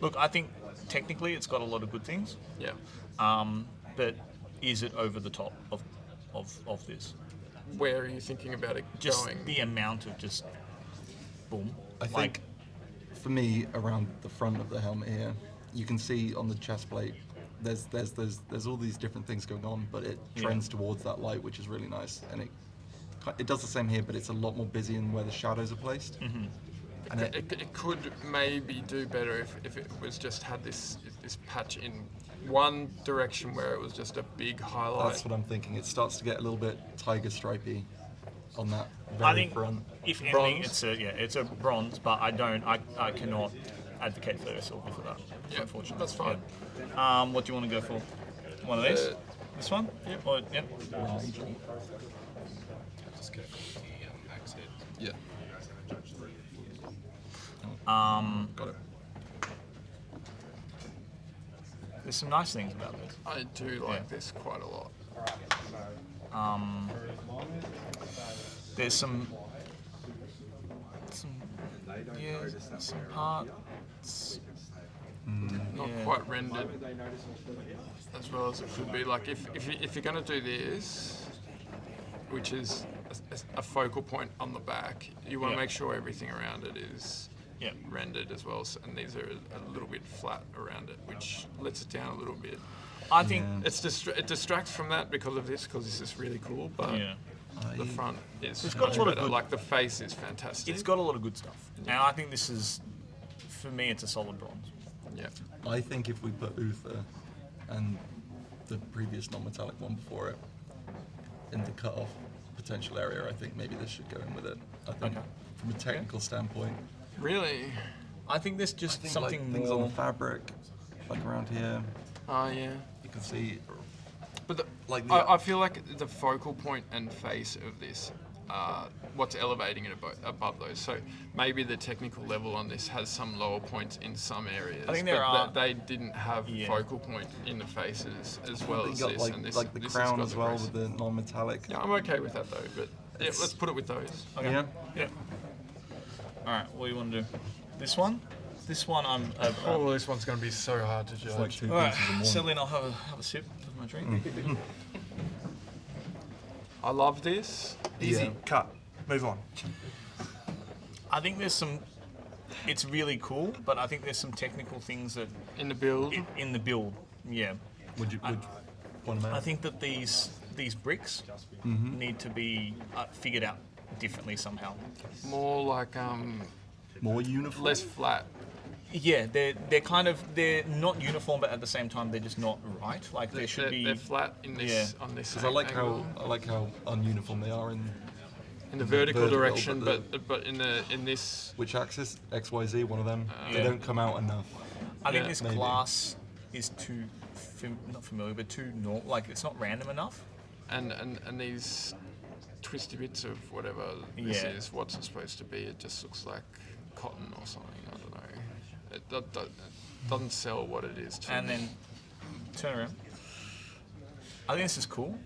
Look, I think technically it's got a lot of good things, Yeah. but is it over the top of this? Where are you thinking about it Just going? the amount of just boom. I think for me, around the front of the helmet here, you can see on the chest plate, there's all these different things going on, but it trends towards that light, which is really nice, and it does the same here, but it's a lot more busy in where the shadows are placed. Mm-hmm. And It could maybe do better if it was just had this patch in one direction where it was just a big highlight. that's what I'm thinking. It starts to get a little bit tiger stripy on that I very think front. if anything, Bronze? it's a bronze, but I cannot advocate for a silver for that. Yeah, unfortunately. that's fine. Yeah. What do you want to go for? One of these? This one? Yep. Or, yep. Yeah. Got it. There's some nice things about this. I do like this quite a lot. There's some parts. Not quite rendered as well as it could be. Like if you're going to do this, which is a focal point on the back, you want to make sure everything around it is rendered as well. So, and these are a little bit flat around it, which lets it down a little bit. I think it distracts from that because of this, because this is really cool. But the front is got a lot of better. good- Like the face is fantastic. it's got a lot of good stuff, and I think this is, for me, it's a solid bronze. Yeah. I think if we put Uther and the previous non-metallic one before it in the cut-off potential area, I think maybe this should go in with it. I think from a technical standpoint, Really? I think there's just like something things on more. the fabric, like around here, Oh yeah. you can see. But Like I feel like the focal point and face of this, what's elevating it above those. So maybe the technical level on this has some lower points in some areas. I think there are- They didn't have focal point in the faces as well You as got this. like, And this, like the this has crown got as the well grace. with the non-metallic. Yeah, I'm okay with that though. But yeah, let's put it with those. Okay. Yeah. Yeah. All right. What do you want to do? This one? This one, I'm. Oh, this one's going to be so hard to judge. It's like two All right. pieces in one. Settle in. I'll have a sip of my drink. I love this. Easy. Cut. Move on. I think there's some. It's really cool, but I think there's some technical things that In the build. in the build. Yeah. Would you point them out? I think that these bricks need to be figured out differently somehow. More like more uniform. less flat. Yeah, they're not uniform, but at the same time they're just not right. Like they should be. They're flat in this on this. Because I angle. like how ununiform they are in the vertical vertical, direction, but but in this. which axis? X, Y, Z. One of them. They don't come out enough. I think Yeah, this maybe. class is too not familiar, but too normal. Like it's not random enough. And these twisty bits of whatever this Yeah. is, what's it supposed to be? It just looks like cotton or something. I don't know. It doesn't sell what it is to And me. then turn around. I think this is cool.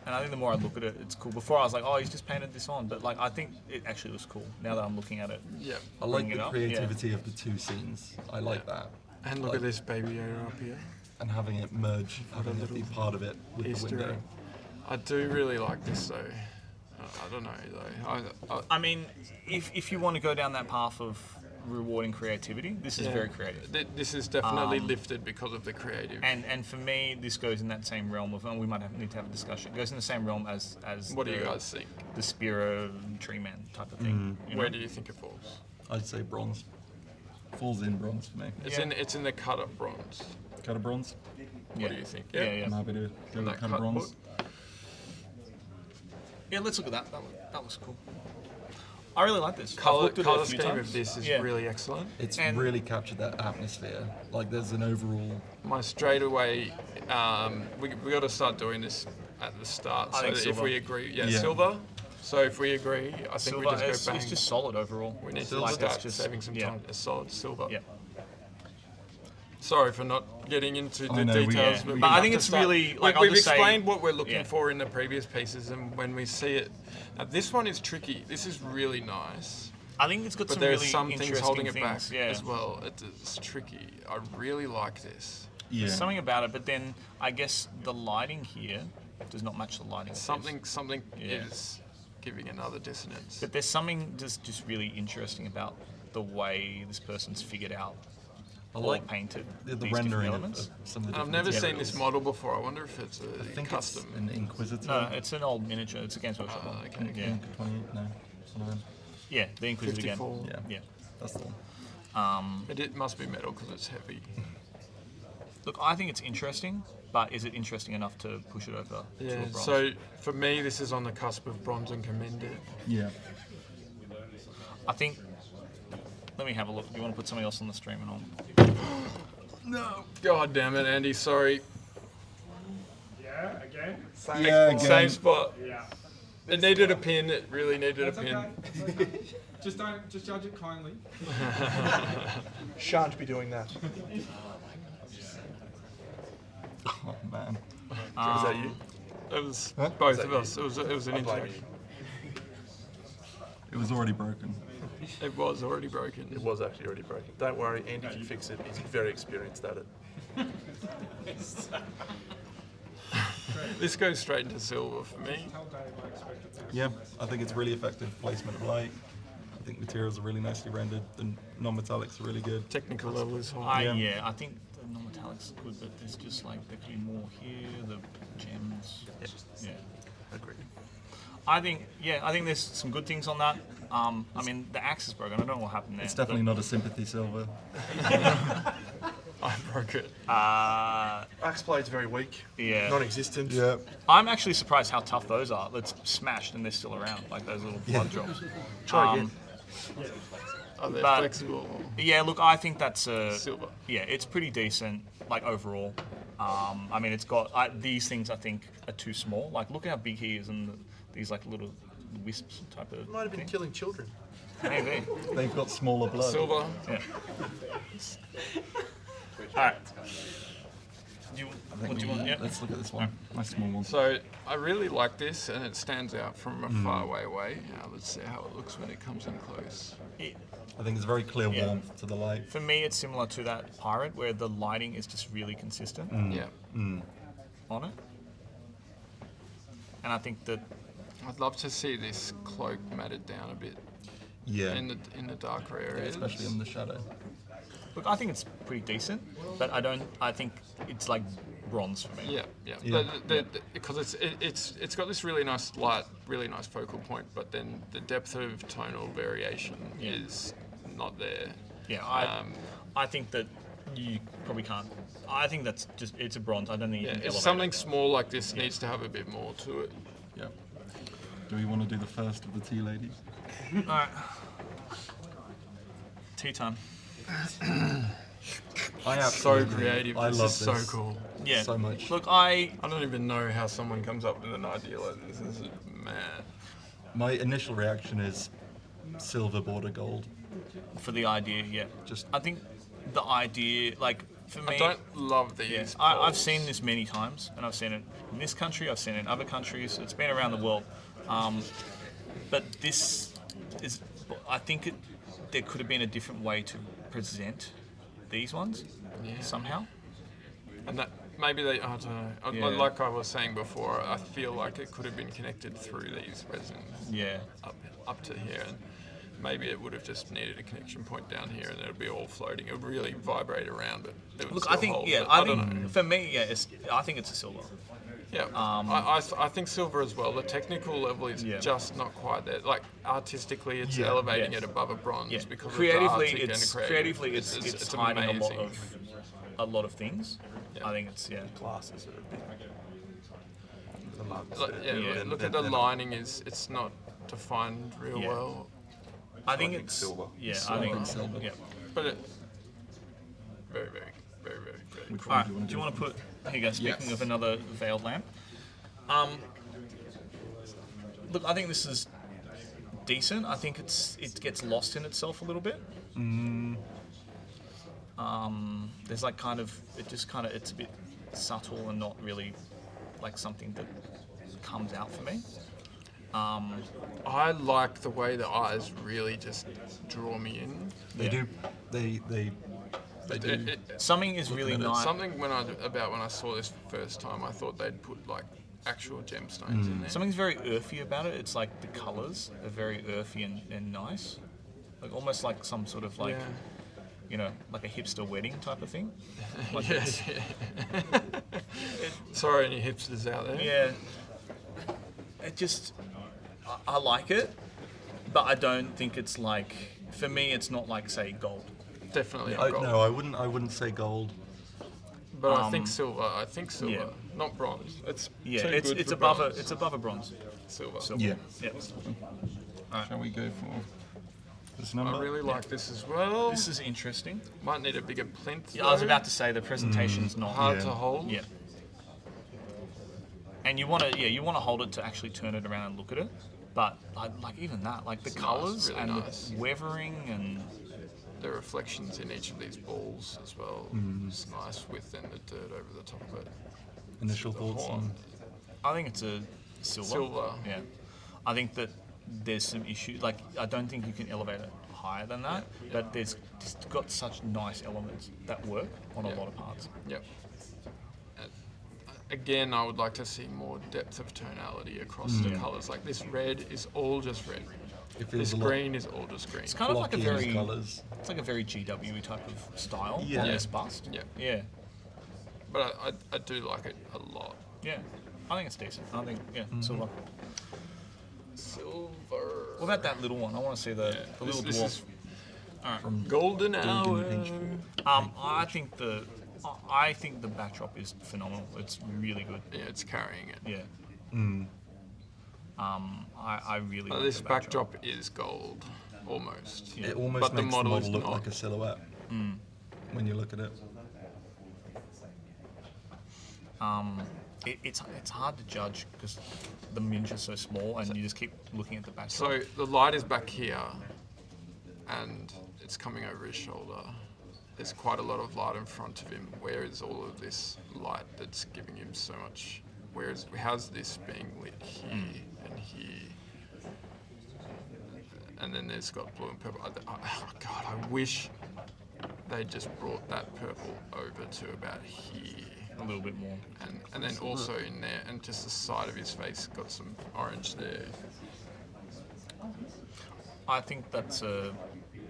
And I think the more I look at it, it's cool. Before I was like, oh, he's just painted this on. But like, I think it actually looks cool now that I'm looking at it. Yeah. I like Bring it the up, creativity of the two scenes. I like that. And look Like- at this baby Yoda up here. And having it merge, having it be part of it with the Easter window. egg. I do really like this though. I don't know though. I mean, if you want to go down that path of rewarding creativity, this is very creative. This is definitely lifted because of the creative. And for me, this goes in that same realm of, and we might need to have a discussion. It goes in the same realm as What do you guys think? the Spiro Tree Man type of thing. You know? Where do you think it falls? I'd say bronze. Falls in bronze for me. It's in the cut up bronze. Cut of bronze. What do you think? Yeah, I'm happy to go with That cut cut of bronze. book? Yeah, let's look at that. That looks cool. I really like this. I've Color looked at it a few scheme times. of this is Yeah. really excellent. It's And- really captured that atmosphere. Like there's an overall. My straightaway, we got to start doing this at the start. I So think that if silver. we agree, Yeah. silver. So if we agree, I think Silver, we just it's, go bang. it's just solid overall. we need Silver. to Like, start it's just- saving some yeah. time. A solid silver. Yeah. Sorry for not getting into the I know, we- details, Yeah. but, we But I have think to it's start- really, like, I'll we've just say- explained what we're looking yeah. for in the previous pieces, and when we see it, now this one is tricky. This is really nice, I think it's got but some there's really some interesting things holding it back things. Yeah. as well. It's tricky. I really like this. Yeah. There's something about it, but then I guess the lighting here does not match the lighting. Something Yeah. is giving another dissonance. But there's something just really interesting about the way this person's figured out I or like painted the these rendering different of elements. some of the I've different never seen materials. this model before. I wonder if it's I a think custom. it's an Inquisitor. No, it's an old miniature. It's a Games Workshop one. okay. Yeah, Inc 28, no, one of them. yeah, the Inquisitor again. 54. Yeah. Yeah. That's the one. It must be metal because it's heavy. Look, I think it's interesting, but is it interesting enough to push it over to Yeah. a bronze? So for me, this is on the cusp of bronze and commended. Yeah. I think. Let me have a look. Do you want to put something else on the stream and all? No. God damn it, Andy. Sorry. Yeah, again? Same spot. Yeah. It needed a pin. It really needed a pin. Just judge it kindly. Shan't be doing that. Oh man. Was that you? It was Huh? both of us. It was an I blame interaction. It was already broken. It was already broken. It was actually already broken. Don't worry, Andy can fix it. He's very experienced at it. This goes straight into silver for me. Yeah, I think it's really effective placement of light. I think materials are really nicely rendered. The non-metallics are really good. Technical level is high. Yeah, I think the non-metallics are good, but there's just like there could be more here. The gems. Yeah. Agreed. I think there's some good things on that. I mean, the axe is broken. I don't know what happened there. It's definitely not a sympathy silver. I broke it. Axe blade's very weak. Yeah. Non-existent. Yeah. I'm actually surprised how tough those are. It's smashed and they're still around, like those little blood drops. Try again. Are they but- flexible? Yeah, look, I think that's Silver. Yeah, it's pretty decent, like overall. I mean, it's got these things. I think are too small. Like, look how big he is, and these like little wisps type of. Might have been thing. killing children. Maybe. They've got smaller blood. Silver. Yeah. All right. I think What do you want? Yeah. Let's look at this one. Nice small one. So I really like this, and it stands out from a far away. Let's see how it looks when it comes in close. I think it's very clear Yeah. warmth to the light. For me, it's similar to that pirate where the lighting is just really consistent Yeah. on it. And I think that I'd love to see this cloak matted down a bit Yeah. in the darker areas. Especially in the shadow. look, I think it's pretty decent, but I think it's like bronze for me. Yeah. Because it's got this really nice light, really nice focal point, but then the depth of tonal variation is not there. Yeah, I think that you probably can't. I think that's just it's a bronze. I don't think you can If elevate something it. small like this needs to have a bit more to it. Yeah. Do we want to do the first of the tea ladies? All right. Tea time. I So absolutely- creative. I This love is so this. cool. Yeah. So much. Look, I don't even know how someone comes up with an idea like this. This is mad. My initial reaction is silver border gold. for the idea, yeah. Just- I think the idea, like for me, I don't love these. yeah, I've poles. seen this many times, and I've seen it in this country. I've seen it in other countries. It's been around the world, but this is. I think there could have been a different way to present these ones somehow. And that maybe they. I don't know. Yeah. Like I was saying before, I feel like it could have been connected through these resins Yeah. up to here, and maybe it would have just needed a connection point down here, and it would be all floating. It would really vibrate around, but it would Look, still I think, hold, yeah, but I don't think know. for me, yeah, I think it's a silver. Yeah, I think silver as well. The technical level is Yeah. just not quite there. Like artistically, it's Yeah. elevating Yes. it above a bronze Yeah. because Creatively, of the art it's and creatively it's hiding amazing. a lot of things. Yeah. I think it's Glasses are a bit. The mugs. Like, there. yeah, look at the lining. It's not defined real Yeah. well, I think think it's silver. Yeah, I think Silver. yeah. but it very great. Which All one right, do you want to put? Here you go. Speaking Yes. of another veiled lamp, look, I think this is decent. I think it gets lost in itself a little bit. There's like it's a bit subtle and not really like something that comes out for me. I like the way the eyes really just draw me in. They Yeah. do. They Something is really nice. Something when I saw this first time, I thought they'd put like actual gemstones in there. Something's very earthy about it. It's like the colours are very earthy and nice, like almost like some sort of like, you know, like a hipster wedding type of thing. Like Sorry, any hipsters out there? Yeah. It just, I like it, but I don't think it's like, for me, it's not like, say, gold. Definitely not gold. No, I wouldn't say gold. But I think silver. Yeah. Not bronze. It's it's above a bronze. Silver. Yeah. Shall we go for? This number? I really like this as well. This is interesting. Might need a bigger plinth. Yeah, I was about to say the presentation's not hard to hold. Yeah. And you want to hold it to actually turn it around and look at it. But like even that, like the colours really and nice. the weathering and the reflections in each of these balls as well. It's nice with then the dirt over the top of it. Initial thoughts on? I think it's a silver. Silver. Yeah. I think that there's some issues. Like I don't think you can elevate it higher than that. But there's just got such nice elements that work on a lot of parts. Yep. Again, I would like to see more depth of tonality across the colours. Like this red is all just red. This green is all just green. It's kind of like a very colours. It's like a very GW type of style Yeah. on this bust. Yeah. Yeah. But I do like it a lot. Yeah. I think it's decent. I think silver. Silver. What about that little one? I want to see the little This dwarf. is from Golden Hour. I think the backdrop is phenomenal. It's really good. Yeah, it's carrying it. Yeah. I really like This the backdrop is gold, almost. It almost But the makes the model model is look not. like a silhouette when you look at it. It's hard to judge because the miniature's so small and you just keep looking at the backdrop. So the light is back here, and it's coming over his shoulder. There's quite a lot of light in front of him. Where is all of this light that's giving him so much? How's this being lit here and here? And then there's got blue and purple. Oh God, I wish they just brought that purple over to about here. A little bit more. And then also in there, and just the side of his face got some orange there. I think that's a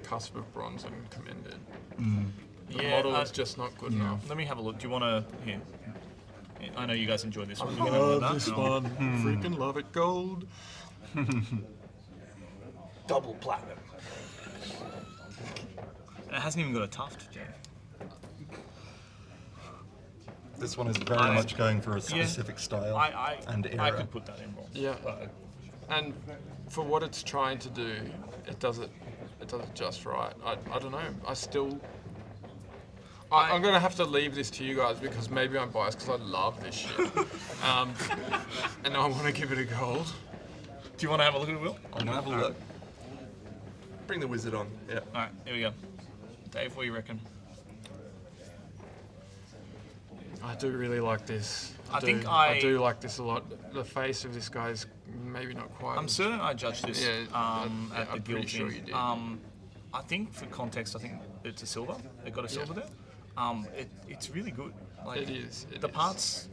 cusp of bronze and commended. The Yeah, model is just not good enough. Let me have a look. Do you want to? Here. I know you guys enjoy this one. You I gonna love that? this No. one. Freaking love it. Gold. Double platinum. It hasn't even got a tuft, Jay. This one is very much going for a specific style and era. I could put that in wrong. Yeah. But And for what it's trying to do, it does it just right. I don't know. I'm going to have to leave this to you guys because maybe I'm biased because I love this shit. And I want to give it a gold. Do you want to have a look at it, Will? I'm gonna have a look. Bring the wizard on. Yeah. All right, here we go. Dave, what do you reckon? I do really like this. I I do like this a lot. The face of this guy is maybe not quite. I'm certain I judged this at the I'm guild pretty sure you did. I think for context, I think it's a silver. They got a silver there. It's really good. Like, It is. The parts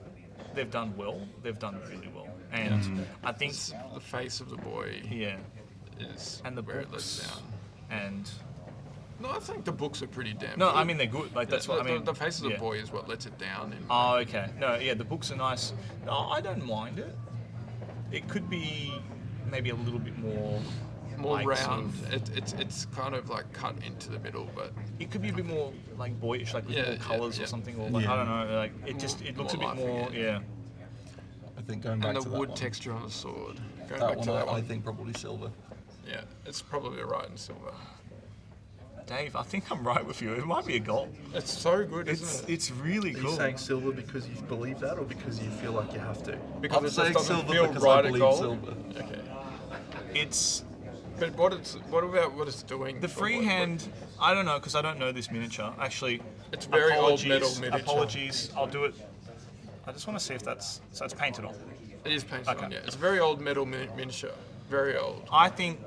they've done well. They've done really well, and I think the face of the boy is and the where it books lets down. and. No, I think the books are pretty damn No, good. I mean they're good. Like that's what I mean. The face of the boy is what lets it down. Oh, okay. No, yeah, the books are nice. No, I don't mind it. It could be maybe a little bit more like, round. It's kind of like cut into the middle, but it could be a bit more like boyish, like with more colours or something, or like I don't know. Like it looks a bit more. Yeah. I think going back and to the that wood one. texture on the sword. Going That back one, to that I one. think probably silver. Yeah, it's probably right in silver. Dave, I think I'm right with you. It might be a gold. It's so good, isn't it? It's really Are cool. you saying silver because you believe that, or because you feel like you have to? Because I'm it just saying doesn't silver feel because right I at believe gold. silver. Okay. It's But what about what it's doing? the freehand. I don't know because I don't know this miniature. Actually, It's very old apologies, metal miniature. Apologies. I'll do it. I just want to see if that's so. It's painted on. It is painted Okay. on, yeah. It's a very old metal miniature. Very old. I think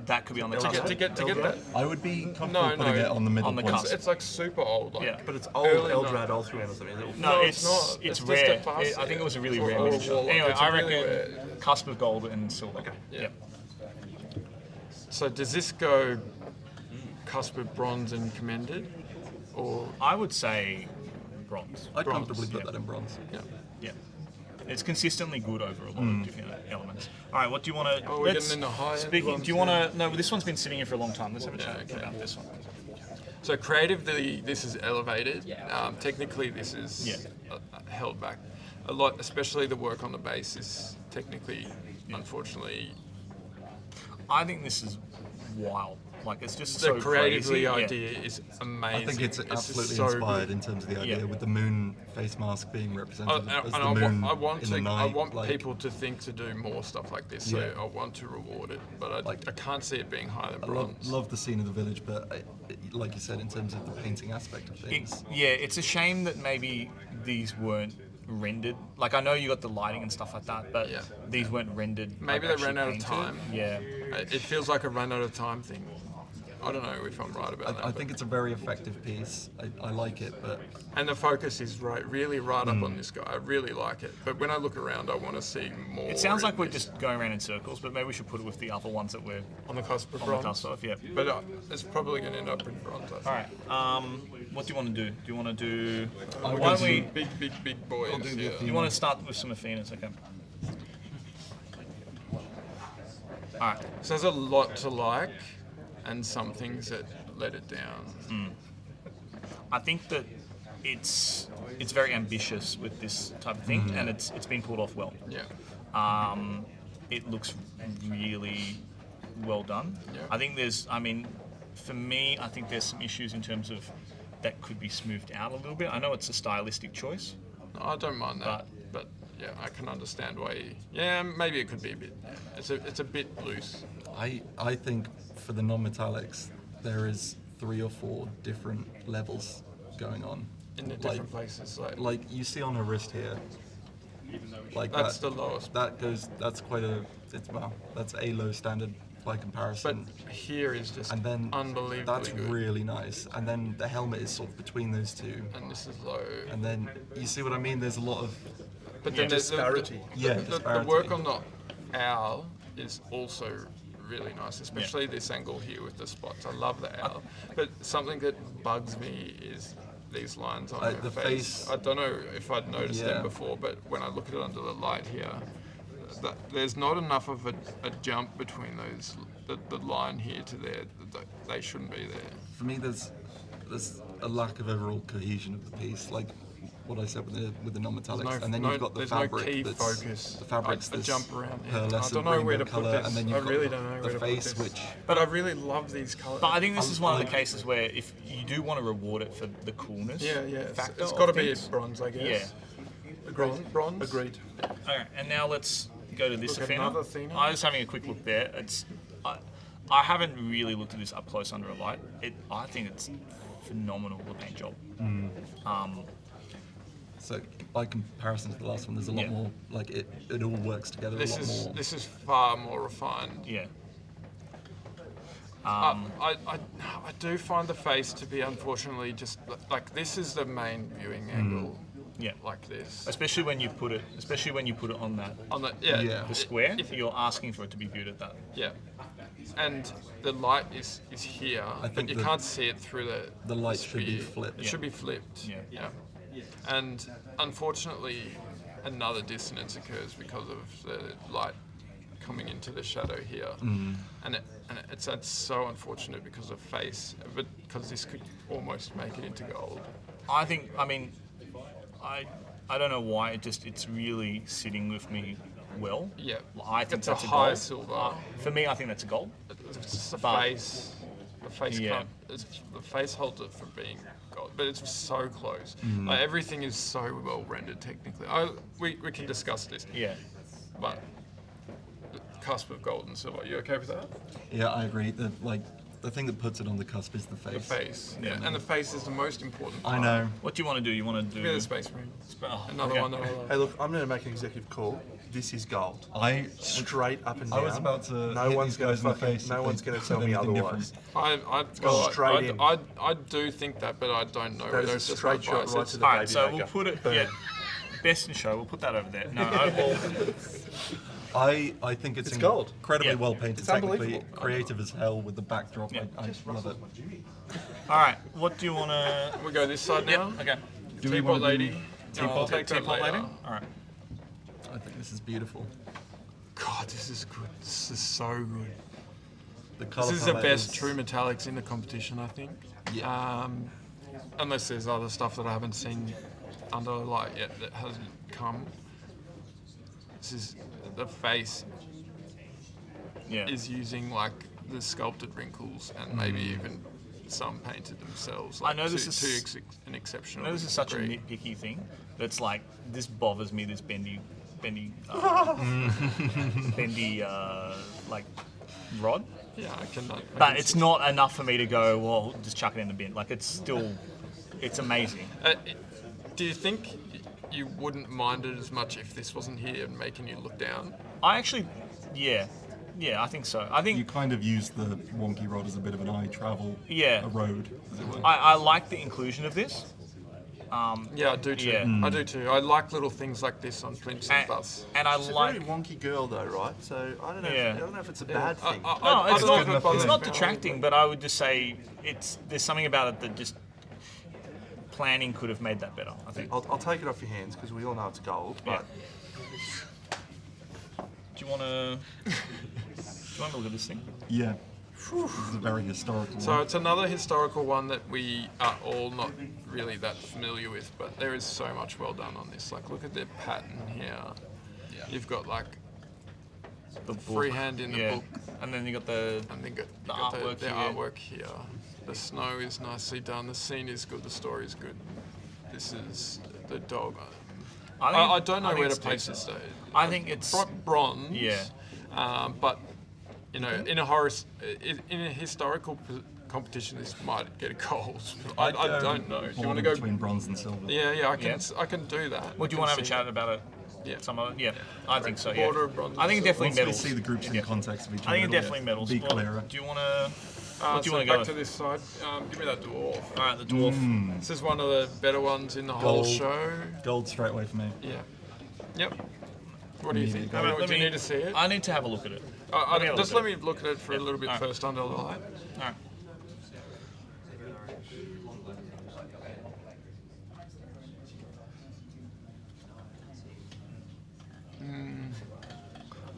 that could be on the to cusp. get that. I would be comfortable No, putting it on the middle on the point. cusp. It's like super old. Like, Yeah. But it's old Early Eldrad Ulthran or something. No, it's not. It's It's just rare. a pass I think it was a really or- rare or a miniature. warlock. Anyway, It's a I really reckon rare. cusp of gold and silver. Okay. Yeah. So does this go cusp of bronze and commended, or I would say bronze. I'd bronze, comfortably put yeah. that in bronze. yeah? Yeah. It's consistently good over a lot of different elements. All right, what do you want to? Oh, we're getting into high-end Speaking, ones do you want to? No, this one's been sitting here for a long time. Let's have a chat okay. about this one. So creatively, this is elevated. Technically, this is Yeah. held back a lot. Especially the work on the base is technically, unfortunately, I think this is wild. Like it's just the so creatively crazy. idea is amazing. I think it's just absolutely so inspired good. in terms of the idea, Yeah. with the moon face mask being represented And as the I moon want in to. the night. I want like, people to think to do more stuff like this. So Yeah. I want to reward it, but I can't see it being higher than I bronze. love the scene of the village, but like you said, in terms of the painting aspect of things, It's a shame that maybe these weren't rendered. Like I know you got the lighting and stuff like that, but Yeah. these weren't rendered. Maybe like, they ran actually out of painted. time. Yeah. It feels like a run out of time thing. I don't know if I'm right about that. I but- think it's a very effective piece. I like it, but And the focus is really right up on this guy. I really like it. But when I look around, I want to see more. It sounds like in we're this. just going around in circles, but maybe we should put it with the other ones that we're on the cusp of on the bronze. cusp of. Yeah. But it's probably going to end up in bronze. I think. All right. What do you want to do? Do you want to do? I would Why don't do we? Big boys. do the Yeah. theme. You want to start with some Athenas, okay? All right. So there's a lot to like, and some things that let it down. I think that it's very ambitious with this type of thing, and it's been pulled off well. Yeah. It looks really well done. Yeah. I think for me, I think there's some issues in terms of that could be smoothed out a little bit. I know it's a stylistic choice. I don't mind that, but yeah, I can understand why. Maybe it could be a bit. It's a bit loose. I think for the non-metallics, there is 3 or 4 different levels going on. In the different places, Like you see on her wrist here. Like that's that, the lowest. That's quite a. That's a low standard by But comparison. here is just and then unbelievably that's good. really nice. And then the helmet is sort of between those two. And this is low. And then you see what I mean? There's a lot of But then there's disparity. The work on the owl is also really nice, especially this angle here with the spots. I love the owl. But something that bugs me is these lines on her the face. I don't know if I'd noticed Yeah. them before, but when I look at it under the light here, there's not enough of a jump between those, the line here to there. They shouldn't be there. For me, there's a lack of overall cohesion of the piece. Like what I said with the non-metallics, and then you've got the there's fabric. no key that's, focus. The fabric's I this jump around. pearlescent I don't know where rainbow to put colour, this. and then I you've really got don't know the where to face, put this. which. But I really love these colours. But I think this is one of the like- cases where if you do want to reward it for the coolness factor, It's got to of be things. bronze, I guess. Yeah. Bronze. Agreed. All right, and now let's go to this Look at Athena. another Athena. I was having a quick look there. I haven't really looked at this up close under a light. I think it's phenomenal, the paint job. So by comparison to the last one, there's a lot Yeah. more. Like it all works together This a lot is more. this is far more refined. Yeah. I do find the face to be unfortunately just like this is the main viewing angle. Yeah. Like this. Especially when you put it on that On the Yeah. the square. If You're asking for it to be viewed at that. Yeah. And the light is here, but think you the- can't see it through the light should be sphere. flipped. It should be flipped. Yeah. And unfortunately, another dissonance occurs because of the light coming into the shadow here. And it's so unfortunate because of face, but because this could almost make it into gold. I don't know why it's really sitting with me well. Yeah. I think It's a that's a high gold. silver. For me, I think that's a gold. It's just the But- face. The face Yeah. can't. The face holds it from being gold, but it's so close. Like, everything is so well rendered technically. We can discuss this. Yeah. But the cusp of gold and silver. You okay with that? Yeah, I agree. That like the thing that puts it on the cusp is the face. The face, yeah, and the face is the most important part. I know. What do you want to do? You want to do Yeah, the space marine. Oh, Another okay. one that I love. Hey, look, I'm going to make an executive call. This is gold. Straight up and down. I was about to No hit one's these guys going in to the face. No if one's they going to tell said me anything otherwise. I, in. I do think that, but I don't know That whether is a it's just straight my shot bias. right to the All right, baby so maker. we'll put it. Boom. Yeah, best in show. We'll put that over there. No, I think it's gold. incredibly Yeah. well painted, It's technically unbelievable. creative as hell with the backdrop. Yeah. I love it. all right. What do you want to? We go this side now. Okay. Do we Teapot want to lady. do I'll teapot? take that Teapot later. lady. All right. I think this is beautiful. God, this is good. This is so good. The color This is the palette best true metallics in the competition, I think. Yeah. Unless there's other stuff that I haven't seen under light yet that hasn't come. This is the face Yeah. is using like the sculpted wrinkles and maybe even some painted themselves. Like, I know this to is- an exceptional. I know this is such a degree. nitpicky thing. That's like this bothers me. This bendy, bendy like rod. Yeah, I can. But it's not enough for me to go, well, just chuck it in the bin. Like, it's still, it's amazing. Do you think you wouldn't mind it as much if this wasn't here and making you look down? I actually, yeah, I think so. I You think kind of use the wonky rod as a bit of an eye travel, Yeah. a road, as it were. I like the inclusion of this. Yeah, I do too. Yeah. I do too. I like little things like this on plinths and And, bus. and I She's a like, very wonky girl, though, right? So I don't know. Yeah. I don't know if it's a bad thing. no, it's I don't not, know if it's it not bothers me. detracting, but I would just say there's something about it that just planning could have made that better, I think. I'll take it off your hands because we all know it's gold. But Do you want to look at this thing? Yeah. This is a very historical So one. it's another historical one that we are all not really that familiar with, but there is so much well done on this. Like, look at the pattern here. You've got like The book. freehand in the Yeah. book, And then you got the and then got artwork the here. artwork here. The snow is nicely done. The scene is good. The story is good. This is the dog. I don't know think where to it's place decent. this though. I think it's Bronze. Yeah. But you know, in a historical competition, this might get a gold. I don't know. Do you want to go? between bronze and silver? Yeah, I can. Yeah. I can do that. Well, do you want to have a chat about it? Yeah. Some of it? Yeah. I think so. Yeah. Border of bronze I think and it definitely Once we medals. see the groups in Yeah. context of each other, I think it it'll definitely medals. be Well, clearer. do you want to? What do you so want to go back to with? this side. Give me that dwarf. All right, the dwarf. This is one of the better ones in the whole Gold. show. Gold straight away for me. Yeah. Yep. What do you think? Immediately. Let Do you me- need to see it? I need to have a look at it. Just let me look at it for a little bit Alright. first under the light. All right.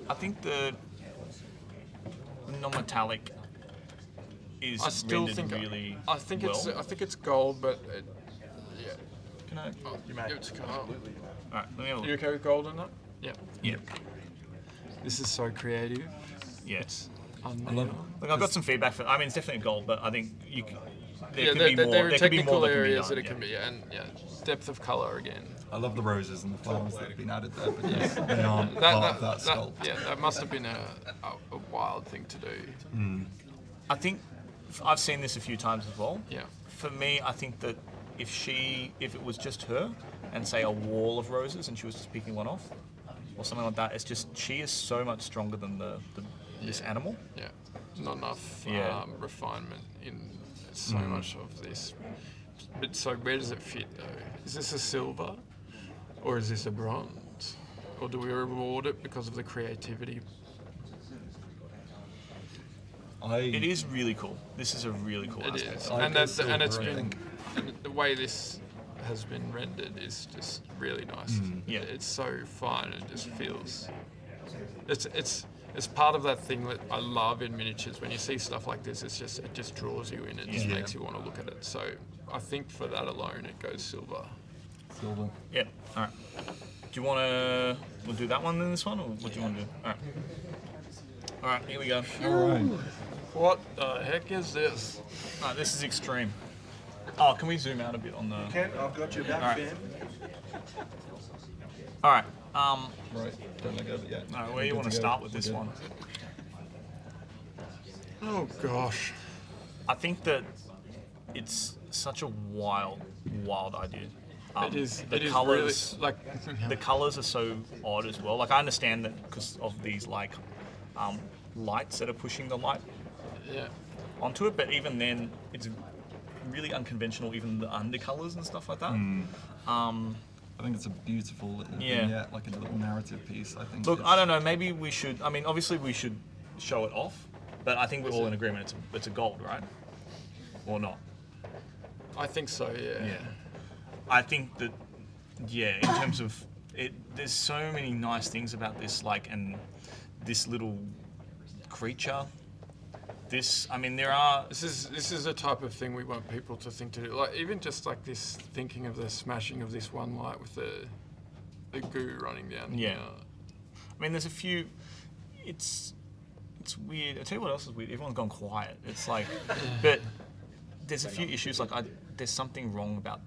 I think the non-metallic is I still rendered think really I think well. it's gold, but yeah. Can I? It's gold. All right, let me have a You look. okay with gold in that? Yeah. Yeah. This is so creative. Yes. Unreal. Look, I've got some feedback for. I mean, it's definitely gold, but I think you. There Yeah, could be more. there are There could be technical more that can be areas done, that it can be, and depth of color again. I love the roses and the flowers that have been added there, but yes, they aren't part of that sculpt. Yeah, that must have been a wild thing to do. I think I've seen this a few times as well. Yeah. For me, I think that if it was just her and say a wall of roses and she was just picking one off or something like that, it's just she is so much stronger than this animal. Yeah, not enough Yeah. refinement in so much of this. But so where does it fit though? Is this a silver or is this a bronze? Or do we reward it because of the creativity? It is really cool. This is a really cool It aspect. is, I and go that's and it's silver, I been think. and the way this has been rendered is just really nice. Yeah. It's so fine. It just feels. It's part of that thing that I love in miniatures. When you see stuff like this, it just draws you in. It just Yeah. makes you want to look at it. So I think for that alone, it goes silver. Silver. Yep. All right. Do you want to? We'll do that one then. This one, or what do you want to do? All right. All right. Here we go. All right. What the heck is this? All right. This is extreme. Oh, can we zoom out a bit on the? Ken, I've got your back, Alright. fam. All right. Right. Don't let go, but yeah. All right, where do you want to start with this one? Oh gosh. I think that it's such a wild idea. It is. The It is colors, really like. the colors are so odd as well. Like I understand that because of these like lights that are pushing the light Yeah. onto it, but even then, it's really unconventional. Even the undercolors and stuff like that. I think it's a beautiful little Yeah. vignette, like a little narrative piece. I think. Look, it's- I don't know. Maybe we should. I mean, obviously we should show it off, but I think we're all in agreement. It's a gold, right? Or not? I think so. Yeah. Yeah. I think that, yeah, in terms of it, there's so many nice things about this, like, and this little creature. This, I mean, there are. This is a type of thing we want people to think to do. Like even just like this, thinking of the smashing of this one light with the goo running down. Yeah. I mean, there's a few. It's weird. I tell you what else is weird. Everyone's gone quiet. It's like, but there's a few issues. Like, there's something wrong about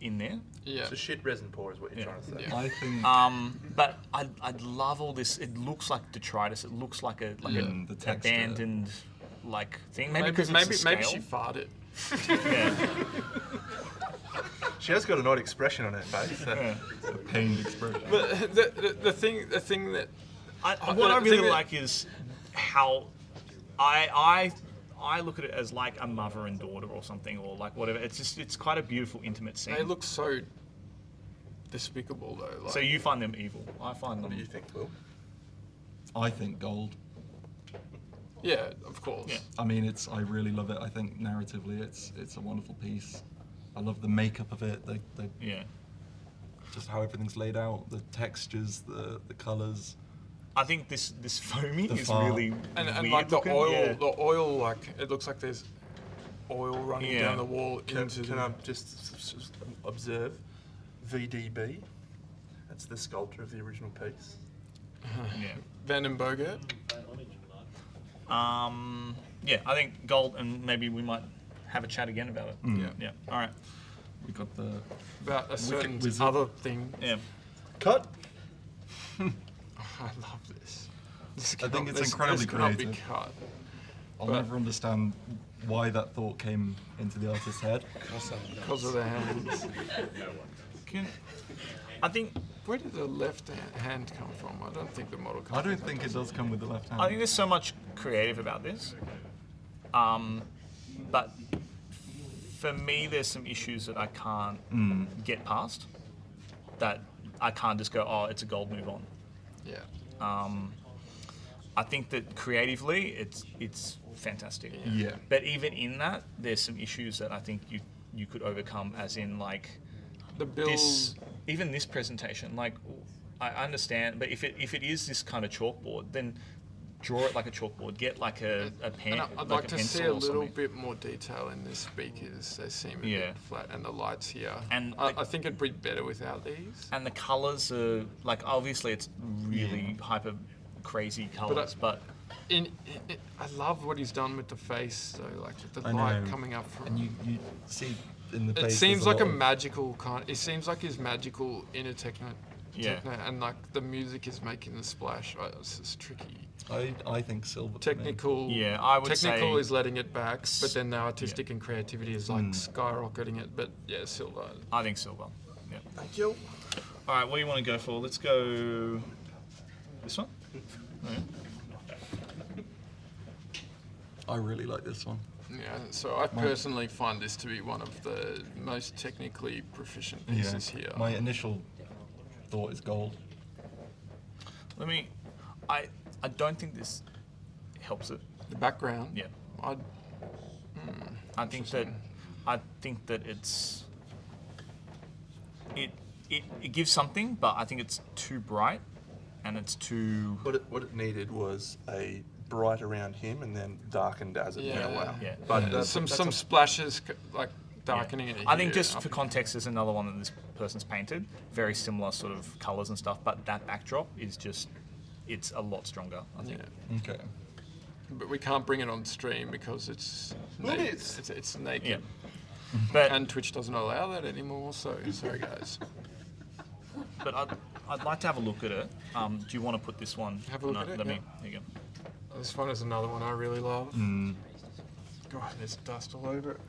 in there. Yeah. It's a shit resin pour is what you're trying to say. Yeah. I think. But I love all this. It looks like detritus. It looks like a the texture. abandoned like thing. Maybe Maybe because maybe, it's maybe the she scale. farted. Yeah. She has got an odd expression on her face. So. Yeah. A pained expression. But the thing that What I the really thing that- like is how I look at it as like a mother and daughter or something, or like whatever. It's quite a beautiful, intimate scene. they look so despicable though. Like, So you find them evil. I find What them. do you think, Will? I think gold. yeah, of course. Yeah. I mean, I really love it. I think narratively, it's a wonderful piece. I love the makeup of it. Yeah. Just how everything's laid out, the textures, the colours. I think this foamy The is far- really And weird like the looking. oil, Yeah. the oil, like it looks like there's oil running Yeah. down the wall Can into the. I just observe? VDB. That's the sculptor of the original piece. Yeah. Van den Bogert. Yeah, I think gold, and maybe we might have a chat again about it. Yeah. Yeah. All right. We got the. About a certain Wizard. other thing. Yeah. Cut. I love this. This I think cannot- it's this- incredibly this cannot creative. Be cut. I'll But- never understand why that thought came into the artist's head. Because of the hands. I think Where did the left hand come from? I don't think the model comes I don't think it does come with the left hand. I think there's so much creative about this, but for me, there's some issues that I can't get past. That I can't just go, oh, it's a gold, move on. Yeah. I think that creatively, it's fantastic. Yeah. But even in that, there's some issues that I think you could overcome, as in like The build. even this presentation. Like, I understand, but if it is this kind of chalkboard, then draw it like a chalkboard. Get like a pen. And I'd like to see a little bit more detail in the speakers. They seem a bit flat, and the lights here. And I think it'd be better without these. And the colours are like, obviously it's really hyper crazy colours, but I love what he's done with the face, though, like with the I light know. coming up from. And you see in the It face. seems there's like a lot of- magical kind. It seems like his magical inner techno, Yeah. and like the music is making the splash. It's just tricky. I think silver. for me. Technical. Yeah, I would Technical say- is letting it back, but then the artistic and creativity is like skyrocketing it. But yeah, silver. I think silver. Yeah. Thank you. All right, what do you want to go for? Let's go this one. Okay. I really like this one. Yeah. So I personally find this to be one of the most technically proficient pieces here. My initial thought is gold. I don't think this helps it. The background. Yeah. I think that it gives something, but I think it's too bright, and it's too. What it needed was a bright around him and then darkened as it went away. Yeah. But some splashes like darkening it. I think here, just for context, there's another one that this person's painted, very similar sort of colours and stuff, but that backdrop is just, it's a lot stronger, I think. Yeah. Okay. But we can't bring it on stream because it's naked. It's naked. Yeah. But And Twitch doesn't allow that anymore, so sorry guys. but I'd like to have a look at it. Do you want to put this one? Have a look no, at it, Let me. yeah. There you go. This one is another one I really love. God, there's dust all over it.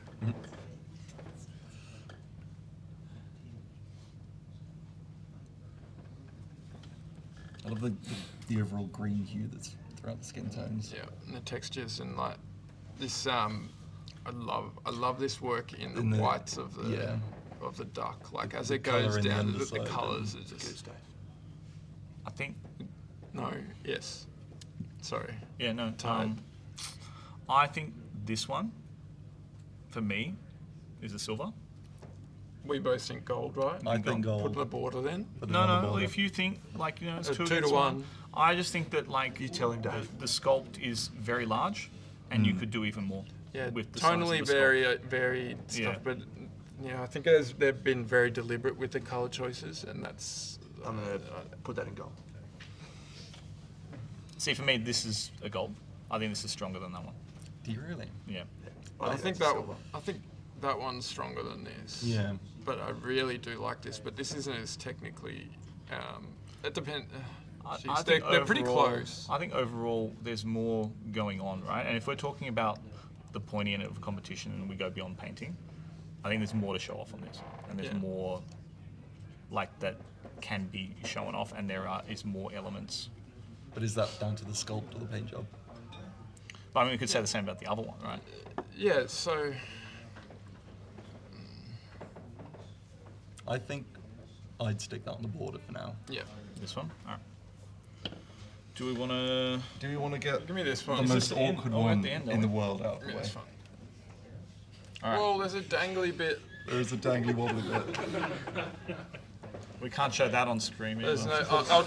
I love the overall green hue that's throughout the skin tones. Yeah, and the textures and like this. I love this work in the whites of the duck. Like as it goes down, the colours are just. I think. No. Yes. Sorry. Yeah. No. Tired. I think this one, for me, is a silver. We both think gold, right? I think gold. Put the border then. No. Well, if you think like it's 2 to against 1. I just think that like You tell him, Dave. the sculpt is very large, and you could do even more. Yeah, with the size of tonally the sculpt. varied stuff, Yeah. but I think they've been very deliberate with the color choices, and that's. I'm gonna put that in gold. See, for me, this is a gold. I think this is stronger than that one. Do you really? Yeah. I think that's silver. that one's stronger than this. Yeah. But I really do like this. But this isn't as technically. It depends. I They're think pretty overall- close. I think overall there's more going on, right? And if we're talking about the pointy end of competition and we go beyond painting, I think there's more to show off on this, and there's more like that can be shown off, and is more elements. But is that down to the sculpt or the paint job? But I mean, we could say the same about the other one, right? Yeah. So. I think I'd stick that on the border for now. Yeah. This one. All right. Do we want to? Do we want to get Give me this the one. most the end? awkward Oh, at one the end, in the are we? world out of Give the me way? this one. All right. Whoa, there's a dangly bit. There is a dangly wobbly bit. We can't show that on screen. There's either. no. I'll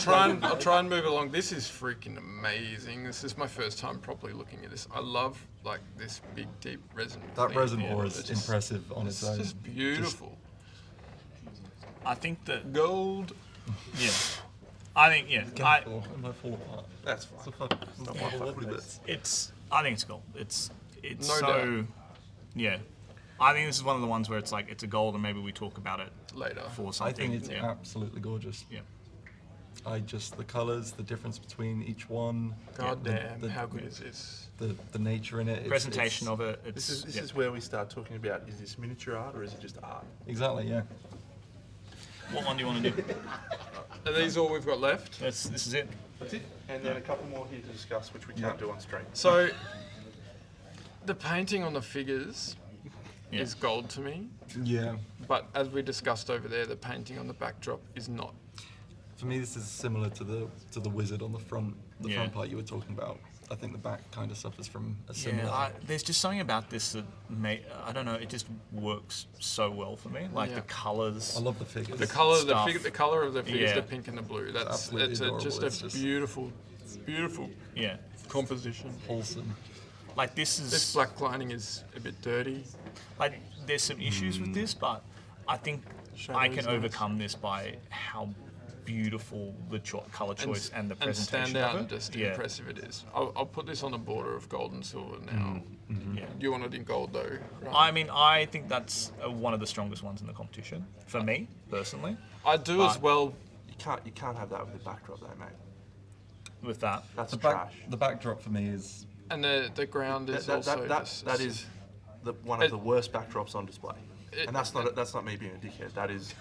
try and move along. This is freaking amazing. This is my first time properly looking at this. I love like this big deep resin. That thing. reservoir It's is just- impressive on its It's own. just beautiful. I think that. Gold. Yeah. I think It might fall apart. That's fine. It's a fucking wobbly bits. it's. I think it's gold. It's No so. doubt. Yeah. I think this is one of the ones where it's like it's a gold, and maybe we talk about it Later. for I something. think it's yeah. absolutely gorgeous. Yeah. The colours, the difference between each one. God the- damn, the- how good is this? The nature in it. Presentation of it. It's, This is where we start talking about, is this miniature art or is it just art? Exactly, yeah. What one do you want to do? Are these all we've got left? This is it. That's it. And then a couple more here to discuss, which we can't do on stream. So, the painting on the figures Yeah. is gold to me, Yeah. but as we discussed over there, the painting on the backdrop is not. For me, this is similar to the wizard on the front Yeah. front part you were talking about. I think the back kind of suffers from a similar. Yeah, there's just something about this that I don't know. It just works so well for me. Like Yeah. the colors. I love the figures. The color, Stuff. the color of the figures, Yeah. the pink and the blue. That's absolutely it's adorable. just It's a just- beautiful Yeah. composition. wholesome. Like this is This black lining is a bit dirty. like there's some issues with this, but I think I Shadow's can nice. overcome this by how beautiful the color choice and the And presentation stand out of it. and just yeah. impressive it is. I'll put this on the border of gold and silver now. Yeah. You want it in gold though, right? I mean, I think that's one of the strongest ones in the competition for me personally. I do as but- well. You can't have that with the backdrop though, mate. With that, That's The trash. backdrop for me is And the ground is also just, that is one of the worst backdrops on display. It- And that's not me being a dickhead. That is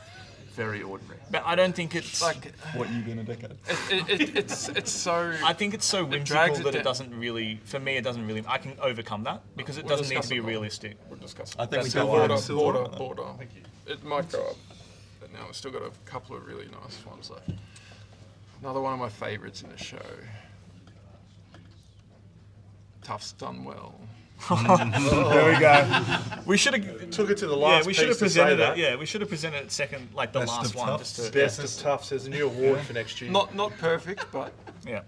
very ordinary. but I don't think it's like what you being a dickhead. it's so. I think it's so drags whimsical it that down. it doesn't really. For me, it doesn't really. I can overcome that because it We'll doesn't need to discuss be it more. realistic. We'll discuss. I think we Silver, go border, on. border. It might go up, but now we've still got a couple of really nice ones left. Another one of my favourites in the show. Tough's done well. There we go. We should have Took it to the Yeah, last we should have piece to say presented it. that. Yeah, we should have presented it second, like the Best last of one. Toughs. Just to, Best of Toughs. There's a new award for next year. Not perfect, but yeah.